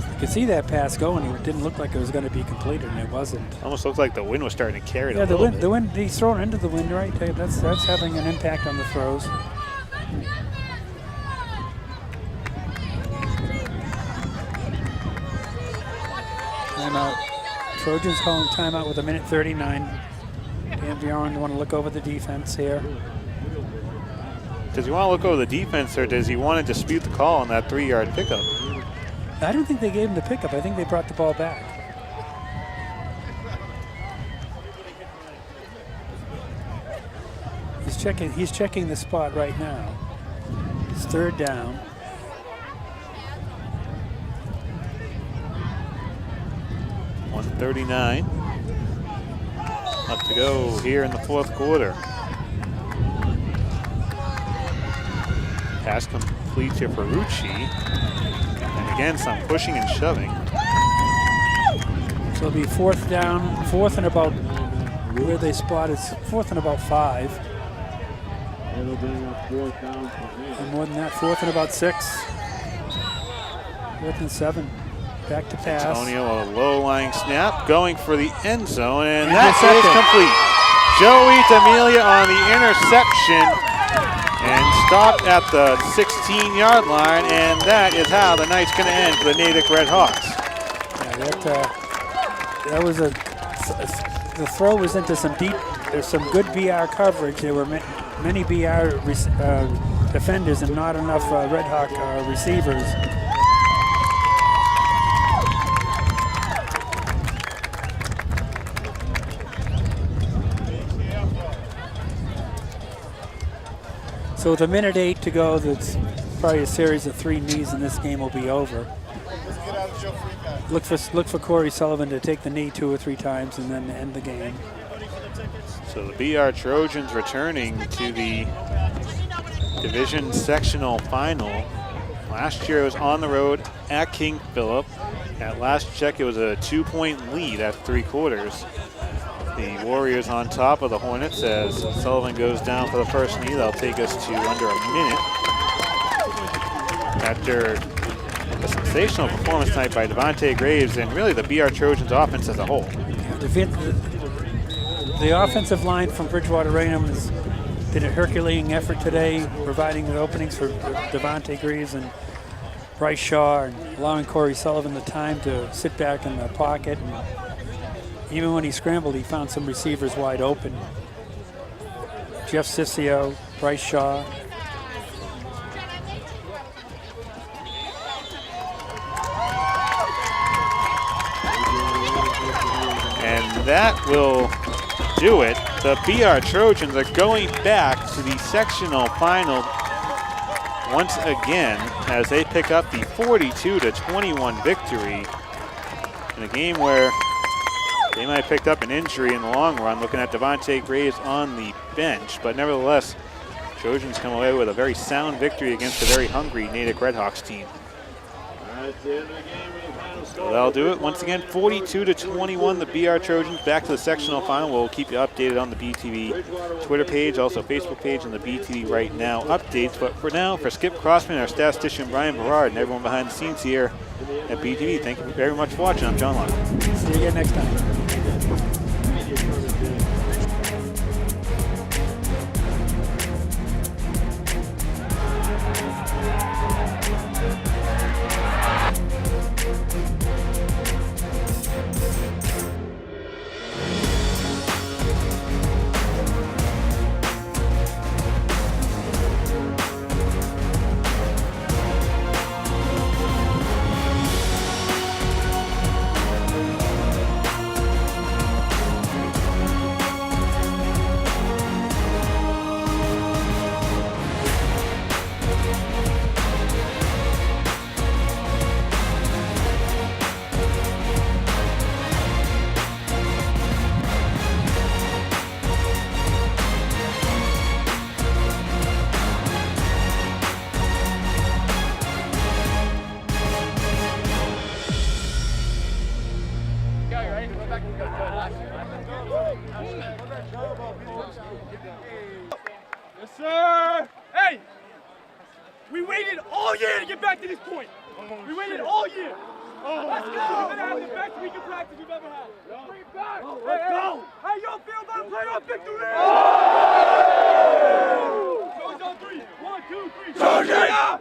You could see that pass going. It didn't look like it was going to be completed, and it wasn't. Almost looked like the wind was starting to carry it Yeah, a little bit. the wind. He's thrown into the wind, right? That's having an impact on the throws. timeout. Trojans calling timeout with 1:39. Dan Bjorn want to look over the defense here. Does he want to look over the defense, or does he want to dispute the call on that 3-yard pickup? I don't think they gave him the pickup. I think they brought the ball back. He's checking the spot right now. It's 3rd down. .139 up to go here in the 4th quarter. Pass complete to Ferrucci. And again, some pushing and shoving. So it'll be 4th down, 4th and about, where they spot is 4th and about 5. It'll bring up 4th down for me. And more than that, 4th and about 6. 4th and 7. Back to pass. Antonio, a low-lying snap, going for the end zone, and that is complete. Joey D'Amelia on the interception and stopped at the 16-yard line, and that is how the night's going to end for the Natick Red Hawks. Yeah, that was the throw was into some deep, there's some good BR coverage. There were many BR defenders and not enough Red Hawk receivers. So with 1:08 to go, that's probably a series of 3 knees, and this game will be over. Look for Corey Sullivan to take the knee 2 or 3 times and then end the game. So the BR Trojans returning to the division sectional final. Last year it was on the road at King Philip. At last check, it was a 2-point lead after 3 quarters. The Warriors on top of the Hornets as Sullivan goes down for the first knee. That'll take us to under a minute. After a sensational performance tonight by Devontae Graves and really the BR Trojans offense as a whole. The offensive line from Bridgewater-Raynham did a Herculean effort today, providing the openings for Devontae Graves and Bryce Shaw, and allowing Corey Sullivan the time to sit back in the pocket. And even when he scrambled, he found some receivers wide open. Jeff Sissio, Bryce Shaw. And that will do it. The BR Trojans are going back to the sectional final once again as they pick up the 42-21 victory in a game where they might have picked up an injury in the long run, looking at Devontae Graves on the bench. But nevertheless, Trojans come away with a very sound victory against a very hungry Natick Red Hawks team. That's the end of the game with the final score. So that'll do it. Once again, 42-21, the BR Trojans back to the sectional final. We'll keep you updated on the BTV Twitter page, also Facebook page, and the BTV Right Now updates. But for now, for Skip Crossman, our statistician Brian Berard, and everyone behind the scenes here at BTV, thank you very much for watching. I'm John Locke. See you again next time. Yes, sir. Hey, we waited all year to get back to this point. We waited all year. Let's go. We're gonna have the best week of practice we've ever had. Bring it back. Let's go. How y'all feel about a playoff victory? So it's on 3. 1, 2, 3. Georgia!